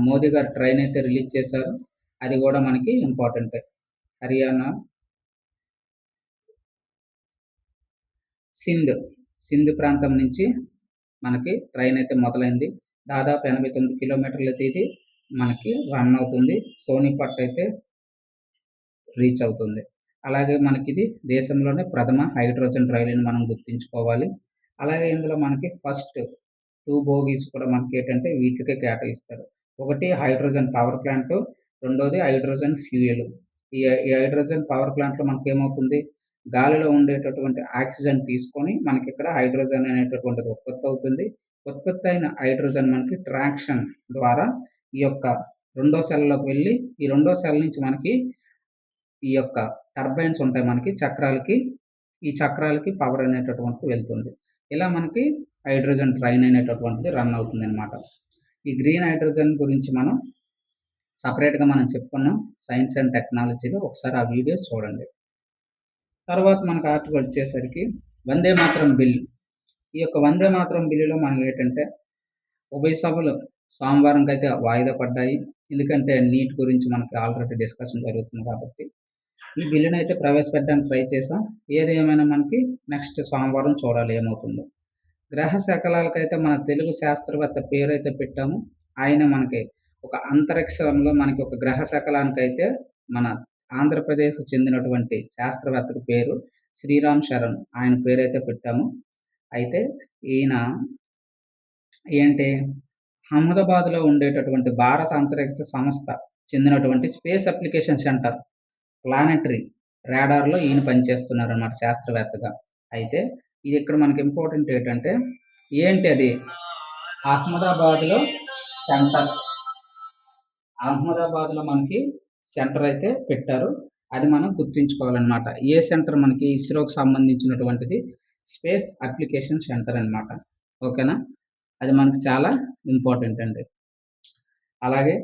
మోదీ గారు ట్రైన్ అయితే రిలీజ్ చేశారు. అది గూడా మనకి ఇంపార్టెంటే. హర్యానా సింధ్, సింధ్ ప్రాంతం నుంచి మనకి ట్రైన్ అయితే మొదలైంది. దాదాపు 89 కిలోమీటర్లయితే ఇది మనకి రన్ అవుతుంది. సోనిపట్ అయితే రీచ్ అవుతుంది. అలాగే మనకిది దేశంలోనే ప్రథమ హైడ్రోజన్ రైలని మనం గుర్తుంచుకోవాలి. అలాగే ఇందులో మనకి ఫస్ట్ 2 బోగీస్ కూడా మనకేంటంటే వీటికే కేటాయిస్తారు. ఒకటి హైడ్రోజన్ పవర్ ప్లాంటు, రెండోది హైడ్రోజన్ ఫ్యూయల్. ఈ హైడ్రోజన్ పవర్ ప్లాంట్‌లో మనకేమవుతుంది, గాలిలో ఉండేటటువంటి ఆక్సిజన్ తీసుకొని మనకిక్కడ హైడ్రోజన్ అనేటటువంటిది ఉత్పత్తవుతుంది. ఉత్పత్తయిన హైడ్రోజన్ మనకి ట్రాక్షన్ ద్వారా ఈ యొక్క రెండో సెల్‌లోకి వెళ్ళి, ఈ రెండో సెల్ నుంచి మనకి ఈ యొక్క టర్బైన్స్ ఉంటాయి మనకి చక్రాలకి. ఈ చక్రాలకి పవర్ అనేటటువంటిది వెళ్తుంది. ఇలా మనకి హైడ్రోజన్ ట్రైన్ అనేటటువంటిది రన్ అవుతుందనమాట. ఈ గ్రీన్ హైడ్రోజన్ గురించి మనం సెపరేట్‌గా మనం చెప్పుకున్నాం. సైన్స్ అండ్ టెక్నాలజీలో ఒకసారి ఆ వీడియో చూడండి. తర్వాత మనకు ఆర్టికల్ వచ్చేసరికి వందే మాతరం బిల్. ఈ యొక్క వందే మాతరం బిల్లులో మనం ఏంటంటే ఉభయ సభలు సోమవారంకైతే వాయిదా పడ్డాయి. ఎందుకంటే నీట్ గురించి మనకి ఆల్రెడీ డిస్కషన్ జరుగుతుంది కాబట్టి. ఈ బిల్లునైతే ప్రవేశపెట్టడానికి ట్రై చేసాం. ఏది ఏమైనా మనకి నెక్స్ట్ సోమవారం చూడాలి ఏమవుతుందో. గ్రహ శకలాలకైతే మన తెలుగు శాస్త్రవేత్త పేరైతే పెట్టాము. ఆయన మనకి ఒక అంతరిక్షంలో మనకి ఒక గ్రహ శకలానికైతే మన ఆంధ్రప్రదేశ్‌కు చెందినటువంటి శాస్త్రవేత్తకి పేరు శ్రీరామ్ శరణ్. ఆయన పేరైతే పెట్టాము. అయితే ఈయన ఏంటి అహ్మదాబాద్‌లో ఉండేటటువంటి భారత అంతరిక్ష సంస్థ చెందినటువంటి స్పేస్ అప్లికేషన్ సెంటర్ ప్లానెటరీ రాడార్‌లో ఈయన పనిచేస్తున్నారన్నమాట శాస్త్రవేత్తగా. అయితే ఇది ఇక్కడ మనకి ఇంపార్టెంట్ ఏంటంటే ఏంటి అది? అహ్మదాబాద్‌లో సెంటర్ అహ్మదాబాద్‌లో మనకి సెంటర్ అయితే పెట్టారు. అది మనం గుర్తుంచుకోవాలనమాట. ఏ సెంటర్ మనకి ఇస్రోకి సంబంధించినటువంటిది స్పేస్ అప్లికేషన్ సెంటర్ అనమాట. ఓకేనా? అది మనకు చాలా ఇంపార్టెంట్ అండి. అలాగే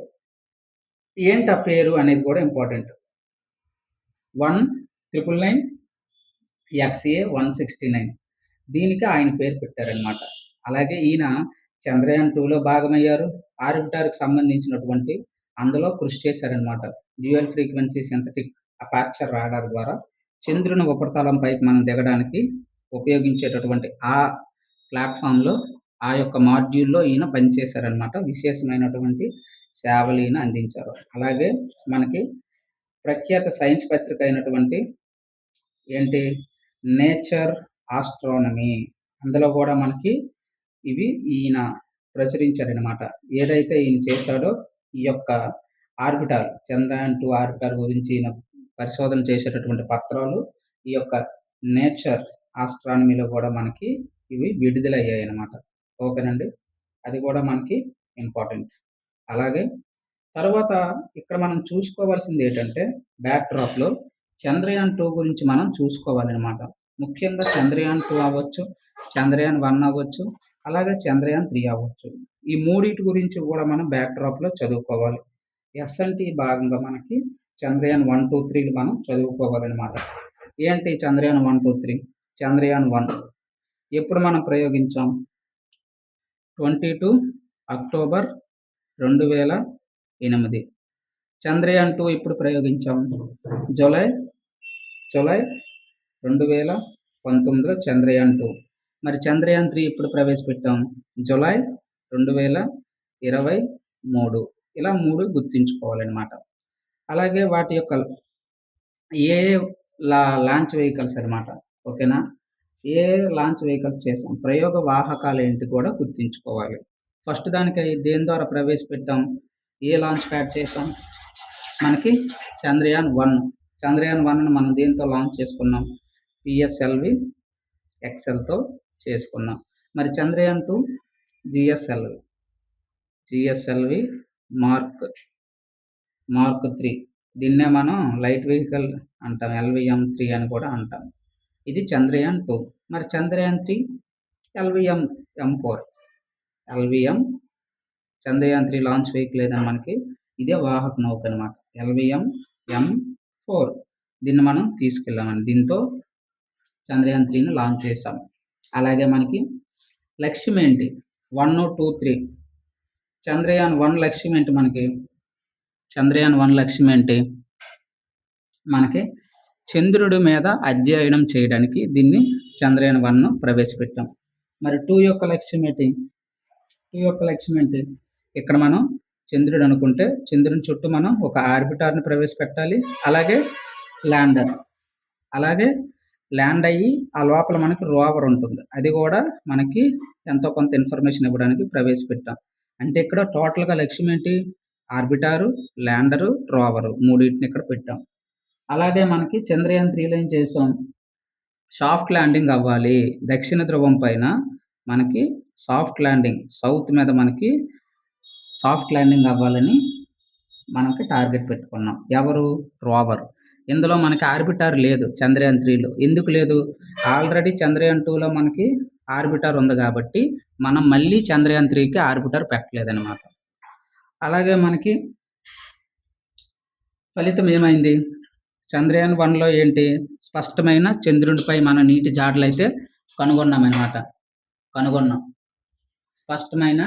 ఏంటా పేరు అనేది కూడా ఇంపార్టెంట్. 1999 XA 169 దీనికి ఆయన పేరు పెట్టారనమాట. అలాగే ఈయన చంద్రయాన్ 2లో భాగమయ్యారు. ఆర్బిటర్‌కి సంబంధించినటువంటి అందులో కృషి చేశారనమాట. Dual frequency synthetic aperture radar ద్వారా చంద్రుని ఉపరితలం పైకి మనం దిగడానికి ఉపయోగించేటటువంటి ఆ ప్లాట్‌ఫామ్‌లో ఆ యొక్క మాడ్యూల్‌లో ఈయన పనిచేశారనమాట. విశేషమైనటువంటి సేవలు ఈయన అందించారు. అలాగే మనకి ప్రఖ్యాత సైన్స్ పత్రిక అయినటువంటి ఏంటి 'నేచర్ ఆస్ట్రానమీ' అందులో కూడా మనకి ఇవి ఈయన ప్రచురించాడనమాట. ఏదైతే ఈయన చేశాడో ఈ యొక్క ఆర్బిటార్ చంద్రయాన్ 2 ఆర్బిటార్ గురించి ఈయన పరిశోధన చేసేటటువంటి పత్రాలు ఈ యొక్క 'నేచర్ ఆస్ట్రానమీ'లో కూడా మనకి ఇవి విడుదలయ్యాయనమాట. ఓకేనండి. అది కూడా మనకి ఇంపార్టెంట్. అలాగే తర్వాత ఇక్కడ మనం చూసుకోవాల్సింది ఏంటంటే బ్యాక్‌డ్రాప్‌లో చంద్రయాన్ 2 గురించి మనం చూసుకోవాలనమాట. ముఖ్యంగా చంద్రయాన్ 2 అవ్వచ్చు, చంద్రయాన్ 1 అవ్వచ్చు, అలాగే చంద్రయాన్ 3 అవ్వచ్చు. ఈ మూడిటి గురించి కూడా మనం బ్యాక్‌డ్రాప్‌లో చదువుకోవాలి. ఎస్&టీ భాగంగా మనకి చంద్రయాన్ 1, 2, 3లు మనం చదువుకోవాలనమాట. ఏంటి చంద్రయాన్ 1, 2, 3? చంద్రయాన్ 1 ఎప్పుడు మనం ప్రయోగించాం? 22 అక్టోబర్ 2008. చంద్రయాన్ 2 ఎప్పుడు ప్రయోగించాం? జూలై 2019లో చంద్రయాన్ 2. మరి చంద్రయాన్ 3 ఎప్పుడు ప్రవేశపెట్టాం? జూలై 2023. ఇలా 3 గుర్తుంచుకోవాలనమాట. అలాగే వాటి యొక్క ఏ లాంచ్ వెహికల్స్ అనమాట. ఓకేనా? ఏ లాంచ్ వెహికల్స్ చేసాం? ప్రయోగ వాహకాలు ఏంటి కూడా గుర్తుంచుకోవాలి. ఫస్ట్ దానికి దేని ద్వారా ప్రవేశపెట్టాం? ఏ లాంచ్ ప్యాడ్ చేసాం? మనకి చంద్రయాన్ 1. చంద్రయాన్ 1ని మనం దేనితో లాంచ్ చేసుకున్నాం? పిఎస్ఎల్వి ఎక్స్ఎల్‌తో చేసుకున్నాం. మరి చంద్రయాన్ 2 జిఎస్ఎల్వి మార్క్ 3. దీన్నే మనం లైట్ వెహికల్ అంటాం. ఎల్‌విఎం-3 అని కూడా అంటాం. ఇది చంద్రయాన్ 2. మరి Chandrayaan 3 LVM M4. LVM Chandrayaan 3 launch vehicle ఏదని మనకి ఇదే వాహక నౌక అనమాట. ఎల్‌విఎం-M4 దీన్ని మనం తీసుకెళ్ళామండి. దీంతో చంద్రయాన్ 3ని లాంచ్ చేసాం. అలాగే మనకి లక్ష్యం ఏంటి? 1, 2, 3 చంద్రయాన్ 1 లక్ష్యం ఏంటి మనకి? చంద్రయాన్ 1 లక్ష్యం ఏంటి? మనకి చంద్రుడి మీద అధ్యయనం చేయడానికి దీన్ని చంద్రయాన్ 1ను ప్రవేశపెట్టాం. మరి 2 యొక్క లక్ష్యం ఏంటి? 2 యొక్క లక్ష్యం ఏంటి? ఇక్కడ మనం చంద్రుడు అనుకుంటే చంద్రుని చుట్టూ మనం ఒక ఆర్బిటార్‌ని ప్రవేశపెట్టాలి. అలాగే ల్యాండ్ అయ్యి ఆ లోపల మనకి రోవర్ ఉంటుంది. అది కూడా మనకి ఎంతో కొంత ఇన్ఫర్మేషన్ ఇవ్వడానికి ప్రవేశపెట్టాం. అంటే ఇక్కడ టోటల్‌గా లక్ష్యం ఏంటి? ఆర్బిటారు, ల్యాండరు, రోవరు మూడిటిని ఇక్కడ పెట్టాం. అలాగే మనకి చంద్రయాన్ 3లో ఏం చేసాం? సాఫ్ట్ ల్యాండింగ్ అవ్వాలి. దక్షిణ ధ్రువం పైన మనకి సాఫ్ట్ ల్యాండింగ్ సౌత్ మీద మనకి సాఫ్ట్ ల్యాండింగ్ అవ్వాలని మనకి టార్గెట్ పెట్టుకున్నాం. ఎవరు? రోవర్. ఇందులో మనకి ఆర్బిటార్ లేదు చంద్రయాన్ 3లో. ఎందుకు లేదు? ఆల్రెడీ చంద్రయాన్ 2లో మనకి ఆర్బిటార్ ఉంది కాబట్టి మనం మళ్ళీ చంద్రయాన్ 3కి ఆర్బిటార్ పెట్టలేదనమాట. అలాగే మనకి ఫలితం ఏమైంది? చంద్రయాన్ 1లో ఏంటి? స్పష్టమైన చంద్రునిపై మనం నీటి జాడలైతే కనుగొన్నామనమాట. స్పష్టమైన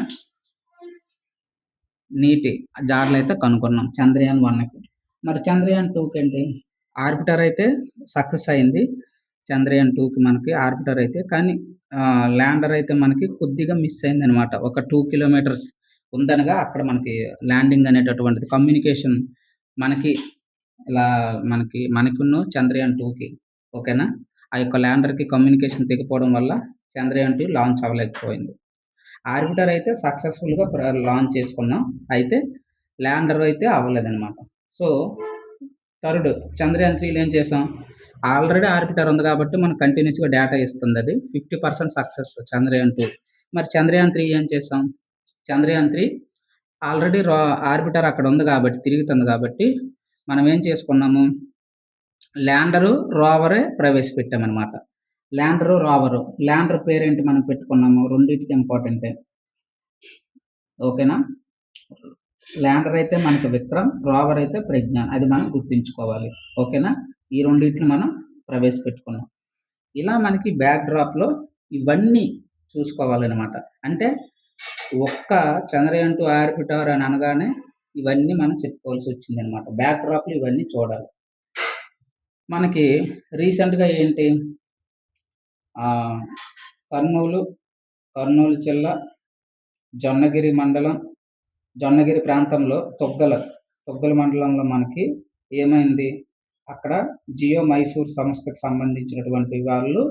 నీటి జాడలైతే కనుగొన్నాం చంద్రయాన్ 1కి. మరి చంద్రయాన్ 2కి ఏంటి? ఆర్బిటర్ అయితే సక్సెస్ అయింది. చంద్రయాన్ 2కి మనకి ఆర్బిటర్ అయితే కానీ ల్యాండర్ అయితే మనకి కొద్దిగా మిస్ అయిందనమాట. ఒక 2 కిలోమీటర్స్ ఉందనగా అక్కడ మనకి ల్యాండింగ్ అనేటటువంటిది కమ్యూనికేషన్ మనకి ఇలా మనకును చంద్రయాన్ 2కి ఓకేనా? ఆ యొక్క ల్యాండర్‌కి కమ్యూనికేషన్ తెగిపోవడం వల్ల చంద్రయాన్ 2 లాంచ్ అవ్వలేకపోయింది. ఆర్బిటర్ అయితే సక్సెస్‌ఫుల్‌గా లాంచ్ చేసుకున్నాం. అయితే ల్యాండర్ అయితే అవ్వలేదనమాట. సో, థర్డ్ చంద్రయాన్ 3లో ఏం చేసాం? ఆల్రెడీ ఆర్బిటర్ ఉంది కాబట్టి మనకు కంటిన్యూస్‌గా డేటా ఇస్తుందది. 50% సక్సెస్ చంద్రయాన్ 2. మరి చంద్రయాన్ 3 ఏం చేసాం? చంద్రయాన్ 3 ఆల్రెడీ ఆర్బిటర్ అక్కడ ఉంది కాబట్టి తిరుగుతుంది కాబట్టి మనం ఏం చేసుకున్నాము, ల్యాండరు, రోవరే ప్రవేశపెట్టామనమాట. ల్యాండర్ పేరేంటి మనం పెట్టుకున్నాము, రెండిటికి ఇంపార్టెంటే. ఓకేనా? ల్యాండర్ అయితే మనకు విక్రమ్, రోవర్ అయితే ప్రజ్ఞాన్. అది మనం గుర్తుంచుకోవాలి. ఓకేనా? ఈ రెండిటిని మనం ప్రవేశపెట్టుకున్నాం. ఇలా మనకి బ్యాక్ డ్రాప్లో ఇవన్నీ చూసుకోవాలన్నమాట. అంటే ఒక్క చంద్రయాన్ 2 ఆర్బిటర్ అని అనగానే ఇవన్నీ మనం చెప్పుకోవాల్సి వచ్చింది అనమాట. బ్యాక్ డ్రాప్లో ఇవన్నీ చూడాలి. మనకి రీసెంట్గా ఏంటి, కర్నూలు జిల్లా జొన్నగిరి మండలం, జొన్నగిరి ప్రాంతంలో తొగ్గల మండలంలో మనకి ఏమైంది, అక్కడ జియో మైసూర్ సంస్థకు సంబంధించినటువంటి వాళ్ళు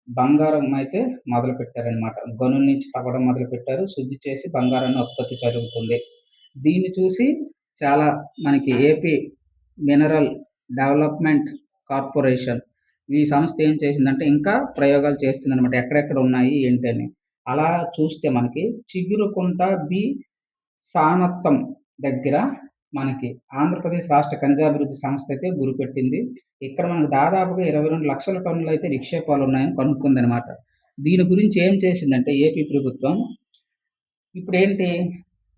బంగారం అయితే మొదలుపెట్టారనమాట. గనుల నుంచి తవ్వడం మొదలుపెట్టారు. శుద్ధి చేసి బంగారాన్ని ఉత్పత్తి జరుగుతుంది. దీన్ని చూసి చాలా మనకి ఏపీ మినరల్ డెవలప్మెంట్ కార్పొరేషన్ ఈ సంస్థ ఏం చేసిందంటే ఇంకా ప్రయోగాలు చేస్తుందనమాట. ఎక్కడెక్కడ ఉన్నాయి ఏంటని. అలా చూస్తే మనకి చిగురుకుంట బి సానత్తం దగ్గర మనకి ఆంధ్రప్రదేశ్ రాష్ట్ర ఖనిజాభివృద్ధి సంస్థ అయితే గురిపెట్టింది. ఇక్కడ మనకు దాదాపుగా 22 లక్షల టన్నులు అయితే నిక్షేపాలు ఉన్నాయని కనుక్కుందనమాట. దీని గురించి ఏం చేసిందంటే ఏపీ ప్రభుత్వం, ఇప్పుడేంటి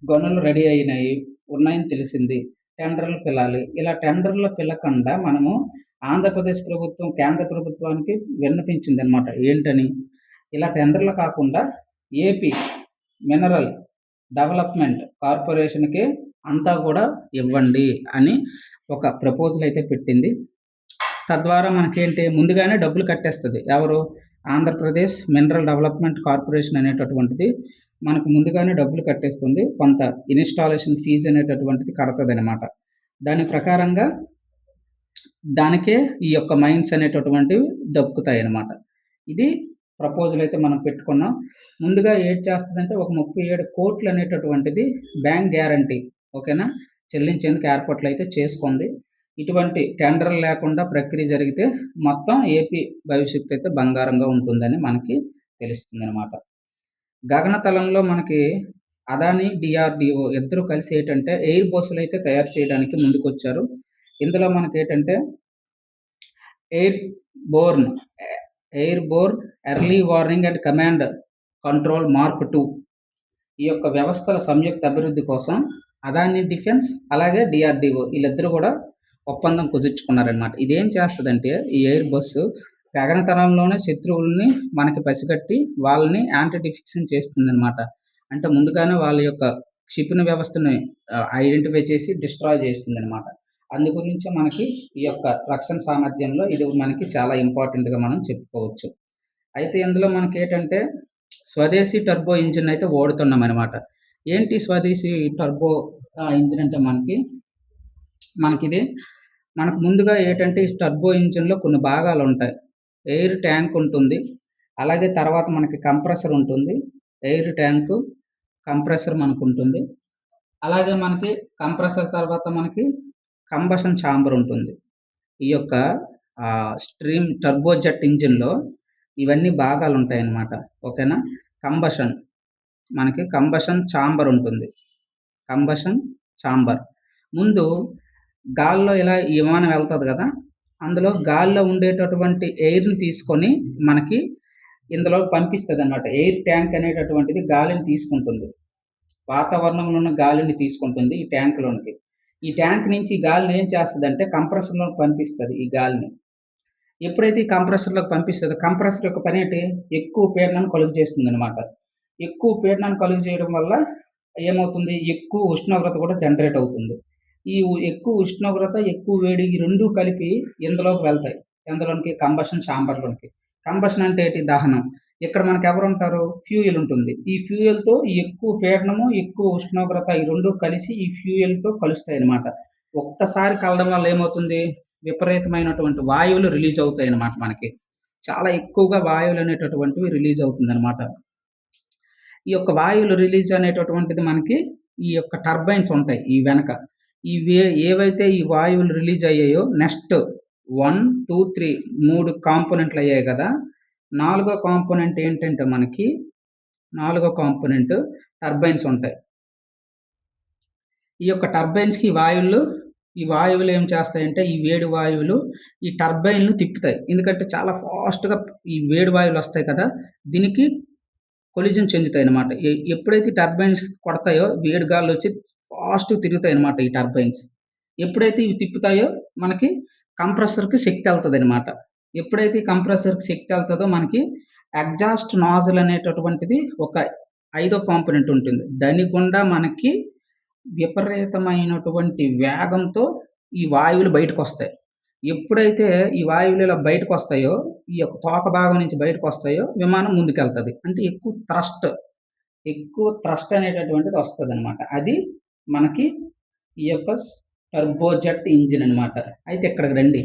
గనులు రెడీ అయినాయి, ఉన్నాయని తెలిసింది, టెండర్లు పిలాలి. ఇలా టెండర్లు పిలకుండా మనము ఆంధ్రప్రదేశ్ ప్రభుత్వం కేంద్ర ప్రభుత్వానికి విన్నపించిందనమాట. ఏంటని, ఇలా టెండర్లు కాకుండా ఏపీ మినరల్ డెవలప్మెంట్ కార్పొరేషన్కి అంతా కూడా ఇవ్వండి అని ఒక ప్రపోజల్ అయితే పెట్టింది. తద్వారా మనకేంటి ముందుగానే డబ్బులు కట్టేస్తుంది. ఎవరు, ఆంధ్రప్రదేశ్ మినరల్ డెవలప్మెంట్ కార్పొరేషన్ అనేటటువంటిది మనకు ముందుగానే డబ్బులు కట్టేస్తుంది. కొంత ఇన్స్టాలేషన్ ఫీజు అనేటటువంటిది కడుతుంది అనమాట. దాని ప్రకారంగా దానికే ఈ యొక్క మైన్స్ అనేటటువంటివి దక్కుతాయి అన్నమాట. ఇది ప్రపోజల్ అయితే మనం పెట్టుకున్నాం. ముందుగా ఏం చేస్తుందంటే ఒక 37 కోట్లు అనేటటువంటిది బ్యాంక్ గ్యారంటీ, ఓకేనా, చెల్లించేందుకు ఏర్పాట్లు అయితే చేసుకుంది. ఇటువంటి టెండర్లు లేకుండా ప్రక్రియ జరిగితే మొత్తం ఏపీ భవిష్యత్తు అయితే బంగారంగా ఉంటుందని మనకి తెలుస్తుంది అనమాట. గగనతలంలో మనకి అదాని, డిఆర్డిఓ ఇద్దరు కలిసి ఏంటంటే ఎయిర్ బస్సులు అయితే తయారు చేయడానికి ముందుకొచ్చారు. ఇందులో మనకి ఏంటంటే air Born early warning and command control mark 2 ఈ యొక్క వ్యవస్థల సంయుక్త అభివృద్ధి కోసం అదాని డిఫెన్స్ అలాగే డిఆర్డిఓ వీళ్ళిద్దరూ కూడా ఒప్పందం కుదుర్చుకున్నారనమాట. ఇదేం చేస్తుందంటే ఈ ఎయిర్ బస్సు గగనతలంలోనే శత్రువుల్ని మనకి పసిగట్టి వాళ్ళని యాంటీ డిఫెక్షన్ చేస్తుందనమాట. అంటే ముందుగానే వాళ్ళ యొక్క క్షిపణి వ్యవస్థని ఐడెంటిఫై చేసి డిస్ట్రాయ్ చేస్తుందనమాట. అందు గురించి మనకి ఈ యొక్క రక్షణ సామర్థ్యంలో ఇది మనకి చాలా ఇంపార్టెంట్గా మనం చెప్పుకోవచ్చు. అయితే ఇందులో మనకి ఏంటంటే స్వదేశీ టర్బో ఇంజిన్ అయితే వాడుతున్నాం అనమాట. ఏంటి స్వదేశీ టర్బో ఇంజిన్ అంటే మనకిది మనకు ముందుగా ఏంటంటే ఈ టర్బో ఇంజిన్లో కొన్ని భాగాలు ఉంటాయి. ఎయిర్ ట్యాంక్ ఉంటుంది, అలాగే తర్వాత మనకి కంప్రెసర్ ఉంటుంది. ఎయిర్ ట్యాంకు, కంప్రెసర్ మనకు ఉంటుంది. అలాగే మనకి కంప్రెసర్ తర్వాత మనకి కంబషన్ ఛాంబర్ ఉంటుంది. ఈ యొక్క స్ట్రీమ్ టర్బోజెట్ ఇంజిన్లో ఇవన్నీ భాగాలు ఉంటాయన్నమాట. ఓకేనా? మనకి కంబషన్ ఛాంబర్ ఉంటుంది. కంబషన్ ఛాంబర్ ముందు గాల్లో ఇలా విమానం వెళ్తుంది కదా, అందులో గాల్లో ఉండేటటువంటి ఎయిర్ని తీసుకొని మనకి ఇందులో పంపిస్తుంది అన్నమాట. ఎయిర్ ట్యాంక్ అనేటటువంటిది గాలిని తీసుకుంటుంది, వాతావరణంలో ఉన్న గాలిని తీసుకుంటుంది ఈ ట్యాంక్లోనికి. ఈ ట్యాంక్ నుంచి ఈ గాలిని ఏం చేస్తుందంటే కంప్రెసర్లోకి పంపిస్తుంది. ఈ గాలిని ఎప్పుడైతే ఈ కంప్రెసర్లోకి పంపిస్తుందో కంప్రెసర్ యొక్క పని ఏంటి, ఎక్కువ పీడనాన్ని కలుగు చేస్తుంది అనమాట. ఎక్కువ పీడనాన్ని కలుగు చేయడం వల్ల ఏమవుతుంది, ఎక్కువ ఉష్ణోగ్రత కూడా జనరేట్ అవుతుంది. ఈ ఎక్కువ ఉష్ణోగ్రత, ఎక్కువ వేడి ఈ రెండు కలిపి ఇందులోకి వెళ్తాయి. ఇందులోనికి కంబషన్ ఛాంబర్లోనికి. కంబషన్ అంటే ఏంటి, దహనం. ఇక్కడ మనకు ఎవరు ఉంటారు, ఫ్యూయల్ ఉంటుంది. ఈ ఫ్యూయల్తో ఎక్కువ పీడనము, ఎక్కువ ఉష్ణోగ్రత ఈ రెండు కలిసి ఈ ఫ్యూయల్తో కలుస్తాయి అన్నమాట. ఒక్కసారి కలడం వల్ల ఏమవుతుంది, విపరీతమైనటువంటి వాయువులు రిలీజ్ అవుతాయి అన్నమాట. మనకి చాలా ఎక్కువగా వాయువులు అనేటటువంటివి రిలీజ్ అవుతుంది అనమాట. ఈ యొక్క వాయువులు రిలీజ్ అనేటటువంటిది మనకి ఈ యొక్క టర్బైన్స్ ఉంటాయి ఈ వెనక. ఏవైతే ఈ వాయువులు రిలీజ్ అయ్యాయో నెక్స్ట్ 1, 2, 3 3 కాంపోనెంట్లు అయ్యాయి కదా. నాలుగో కాంపోనెంట్ ఏంటంటే మనకి నాలుగో కాంపోనెంట్ టర్బైన్స్ ఉంటాయి. ఈ యొక్క టర్బైన్స్‌కి ఈ వాయువులు ఏం చేస్తాయంటే, ఈ వేడి వాయువులు ఈ టర్బైన్‌లు తిప్పుతాయి. ఎందుకంటే చాలా ఫాస్ట్‌గా ఈ వేడి వాయువులొస్తాయి కదా! దీనికి కొలిజన్ చెందుతాయన్నమాట. ఎప్పుడైతే టర్బైన్స్ కొడతాయో వేడి గాలులొచ్చి ఫాస్ట్‌గా తిరుగుతాయన్నమాట ఈ టర్బైన్స్. ఎప్పుడైతే ఇవి తిప్పుతాయో మనకి కంప్రెసర్‌కి శక్తెళ్తదనమాట. ఎప్పుడైతే ఈ కంప్రెసర్‌కి శక్తెళ్తదో మనకి ఎగ్జాస్ట్ నాజిల్ అనేటటువంటిది ఒక ఐదో కాంపోనెంట్ ఉంటుంది. దాని గుండా మనకి విపరీతమైనటువంటి వేగంతో ఈ వాయువులు బయటకొస్తాయి. ఎప్పుడైతే ఈ వాయువులు ఇలా బయటకొస్తాయో, ఈ యొక్క తోక భాగం నుంచి బయటకొస్తాయో విమానం ముందుకెళ్తది. అంటే ఎక్కువ థ్రస్ట్ అనేటటువంటిది వస్తదనమాట. అది మనకి ఈ యొక్క టర్బోజెట్ ఇంజిన్ అనమాట. అయితే ఇక్కడికి రండి.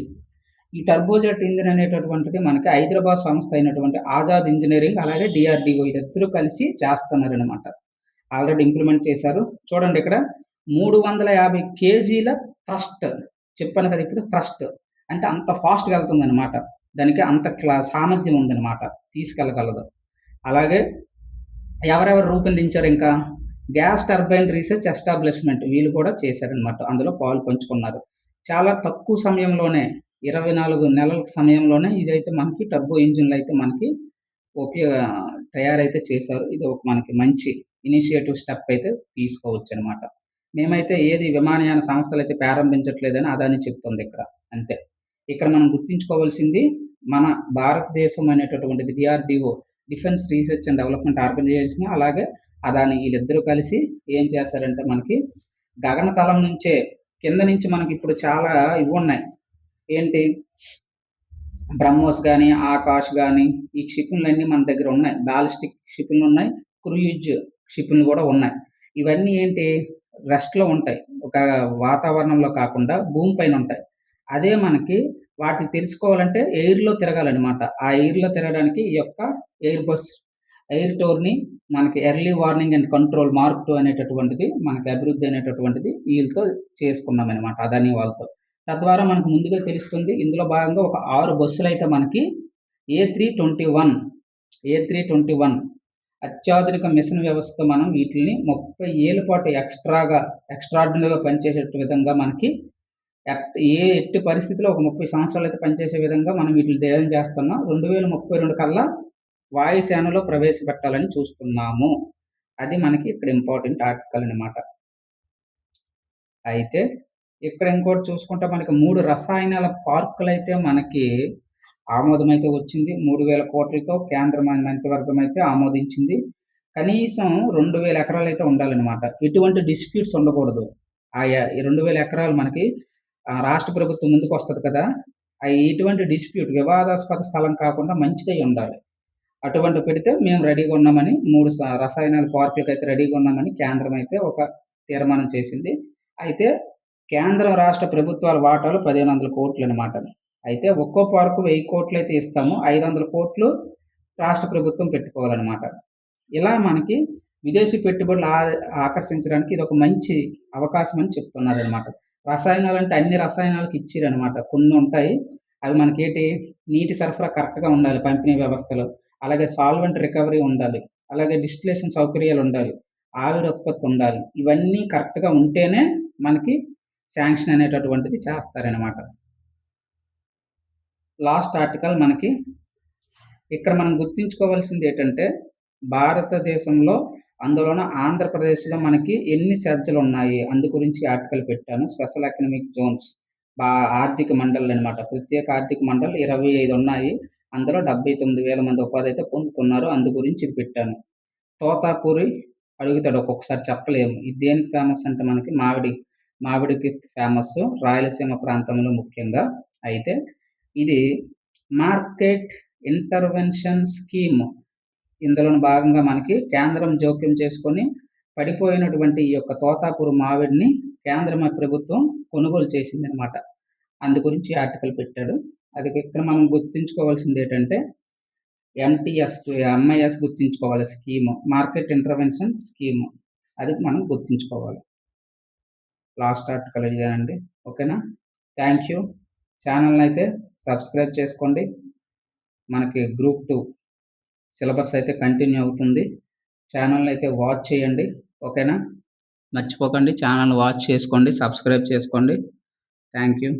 ఈ టర్బోజెట్ ఇంజిన్ అనేటటువంటిది మనకి హైదరాబాద్ సంస్థ అయినటువంటి ఆజాద్ ఇంజినీరింగ్ అలాగే డీఆర్‌డీఓ ఇద్దరు కలిసి చేస్తున్నారనమాట. ఆల్రెడీ ఇంప్లిమెంట్ చేశారు. చూడండి ఇక్కడ 350 కేజీల థ్రస్ట్ చెప్పాను కదా! ఇప్పుడు థ్రస్ట్ అంటే అంత ఫాస్ట్‌గా వెళ్తుందనమాట. దానికి అంత సామర్థ్యం ఉందనమాట. తీసుకెళ్ళగలదు. అలాగే ఎవరెవరు రూపొందించారు ఇంకా? గ్యాస్ టర్బైన్ రీసెర్చ్ ఎస్టాబ్లిష్మెంట్ వీళ్ళు కూడా చేశారనమాట. అందులో పాలు పంచుకున్నారు. చాలా తక్కువ సమయంలోనే 24 నెలల సమయంలోనే ఇదైతే మనకి టర్బో ఇంజిన్‌లయితే మనకి ఉపయో తయారైతే చేశారు. ఇది ఒక మనకి మంచి ఇనిషియేటివ్ స్టెప్ అయితే తీసుకోవచ్చనమాట. మేమైతే ఏది విమానయాన సంస్థలైతే ప్రారంభించట్లేదని అదాని చెప్తుందిక్కడ. అంతే. ఇక్కడ మనం గుర్తుంచుకోవాల్సింది మన భారతదేశం అనేటటువంటిది DRDO defence research and development organisation అలాగే అదాని వీళ్ళిద్దరూ కలిసి ఏం చేశారంటే మనకి గగనతలం నుంచే కింద నుంచి మనకిప్పుడు చాలా ఇవున్నాయి. ఏంటి బ్రహ్మోస్ గాని, ఆకాష్ గాని ఈ క్షిపణులన్నీ మన దగ్గర ఉన్నాయి. బాలిస్టిక్ క్షిపణులున్నాయి. క్రూయిజ్ క్షిపణులు గూడా ఉన్నాయి. ఇవన్నీ ఏంటి రెస్ట్‌లో ఉంటాయి. ఒక వాతావరణంలో కాకుండా భూమి పైన ఉంటాయి. అదే మనకి వాటిని తెలుసుకోవాలంటే ఎయిర్‌లో తిరగాలనమాట. ఆ ఎయిర్‌లో తిరగడానికి ఈ యొక్క ఎయిర్ బస్ ఎయిర్ టోర్‌ని మనకి early warning and control mark 2 అనేటటువంటిది మనకి అభివృద్ధి అనేటటువంటిది వీళ్ళతో చేసుకున్నామనమాట అదాని వాళ్ళతో. తద్వారా మనకు ముందుగా తెలుస్తుంది. ఇందులో భాగంగా ఒక 6 బస్సులైతే మనకి ఏ321, ఏ321 అత్యాధునిక మిషన్ వ్యవస్థతో మనం వీటిల్ని 30 ఏళ్ల పాటు ఎక్స్ట్రార్డినరీగా పనిచేసేట విధంగా మనకి ఎట్టి పరిస్థితిలో ఒక 30 సంవత్సరాలైతే పనిచేసే విధంగా మనం వీటిని డిజైన్ చేస్తున్నాం. 2032 కల్లా వాయుసేనలో ప్రవేశపెట్టాలని చూస్తున్నాము. అది మనకి ఇక్కడ ఇంపార్టెంట్ ఆర్టికల్ అనమాట. అయితే ఇక్కడ ఇంకోటి చూసుకుంటే మనకి 3 రసాయనాల పార్కులైతే మనకి ఆమోదమైతే వచ్చింది. 3000 కోట్లతో కేంద్ర మంత్రివర్గం అయితే ఆమోదించింది. కనీసం 2000 ఎకరాలైతే ఉండాలనమాట. ఎటువంటి డిస్ప్యూట్స్ ఉండకూడదు. ఈ 2000 ఎకరాలు మనకి రాష్ట్ర ప్రభుత్వం ముందుకొస్తది కదా! ఎటువంటి డిస్ప్యూట్ వివాదాస్పద స్థలం కాకుండా మంచిదై ఉండాలి. అటువంటివి పెడితే మేము రెడీగా ఉన్నామని 3 రసాయనాల పార్కులకైతే రెడీగా ఉన్నామని కేంద్రం అయితే ఒక తీర్మానం చేసింది. అయితే కేంద్రం, రాష్ట్ర ప్రభుత్వాల వాటాలు 1500 కోట్లనమాట. అయితే ఒక్కో పార్కు 1000 కోట్లయితే ఇస్తాము. 500 కోట్లు రాష్ట్ర ప్రభుత్వం పెట్టుకోవాలనమాట. ఇలా మనకి విదేశీ పెట్టుబడులు ఆకర్షించడానికి ఇదొక మంచి అవకాశం అని చెప్తున్నారనమాట. రసాయనాలంటే అన్ని రసాయనాలకి ఇచ్చిరనమాట. కొన్ని ఉంటాయి. అవి మనకేటి నీటి సరఫరా కరెక్ట్‌గా ఉండాలి పంపిణీ వ్యవస్థలో. అలాగే సాల్వెంట్ రికవరీ ఉండాలి. అలాగే డిస్టిలేషన్ సౌకర్యాలుండాలి. ఆవిరి ఉత్పత్తి ఉండాలి. ఇవన్నీ కరెక్ట్‌గా ఉంటేనే మనకి శాంక్షన్ అనేటటువంటిది చేస్తారనమాట. లాస్ట్ ఆర్టికల్ మనకి ఇక్కడ మనం గుర్తుంచుకోవాల్సిందేటంటే భారతదేశంలో అందులోన ఆంధ్రప్రదేశ్‌లో మనకి ఎన్ని సెజ్జలున్నాయి అందు గురించి ఆర్టికల్ పెట్టాను. స్పెషల్ ఎకనామిక్ జోన్స్ ఆర్థిక మండళ్ళనమాట. ప్రత్యేక ఆర్థిక మండళ్ళు 25 ఉన్నాయి. అందులో 79,000 మంది ఉపాధి అయితే పొందుతున్నారు. అందు గురించి ఇది పెట్టాను. తోతాపూరి అడుగుతాడు ఒక్కొక్కసారి చెప్పలేము. ఇది దేనికి ఫేమస్ అంటే మనకి మామిడికి ఫేమస్ రాయలసీమ ప్రాంతంలో ముఖ్యంగా. అయితే ఇది మార్కెట్ ఇంటర్వెన్షన్ స్కీమ్. ఇందులోని భాగంగా మనకి కేంద్రం జోక్యం చేసుకొని పడిపోయినటువంటి ఈ యొక్క తోతాపూర్ మామిడిని కేంద్ర ప్రభుత్వం కొనుగోలు చేసిందనమాట. అందు గురించి ఆర్టికల్ పెట్టాడు. అది ఇక్కడ మనం గుర్తుంచుకోవాల్సిందేటంటే ఎంఐఎస్ గుర్తుంచుకోవాలి స్కీమ్. Market intervention scheme. అది మనం గుర్తుంచుకోవాలి. లాస్ట్ ఆర్టికల్ ఇదేనండి. ఓకేనా? Thank you. ఛానల్‌ని అయితే సబ్స్క్రైబ్ చేసుకోండి. మనకి గ్రూప్ 2 సిలబస్ అయితే కంటిన్యూ అవుతుంది. ఛానల్‌ని అయితే వాచ్ చేయండి. ఓకేనా? మర్చిపోకండి ఛానల్ వాచ్ చేసుకోండి, సబ్స్క్రైబ్ చేసుకోండి. Thank you.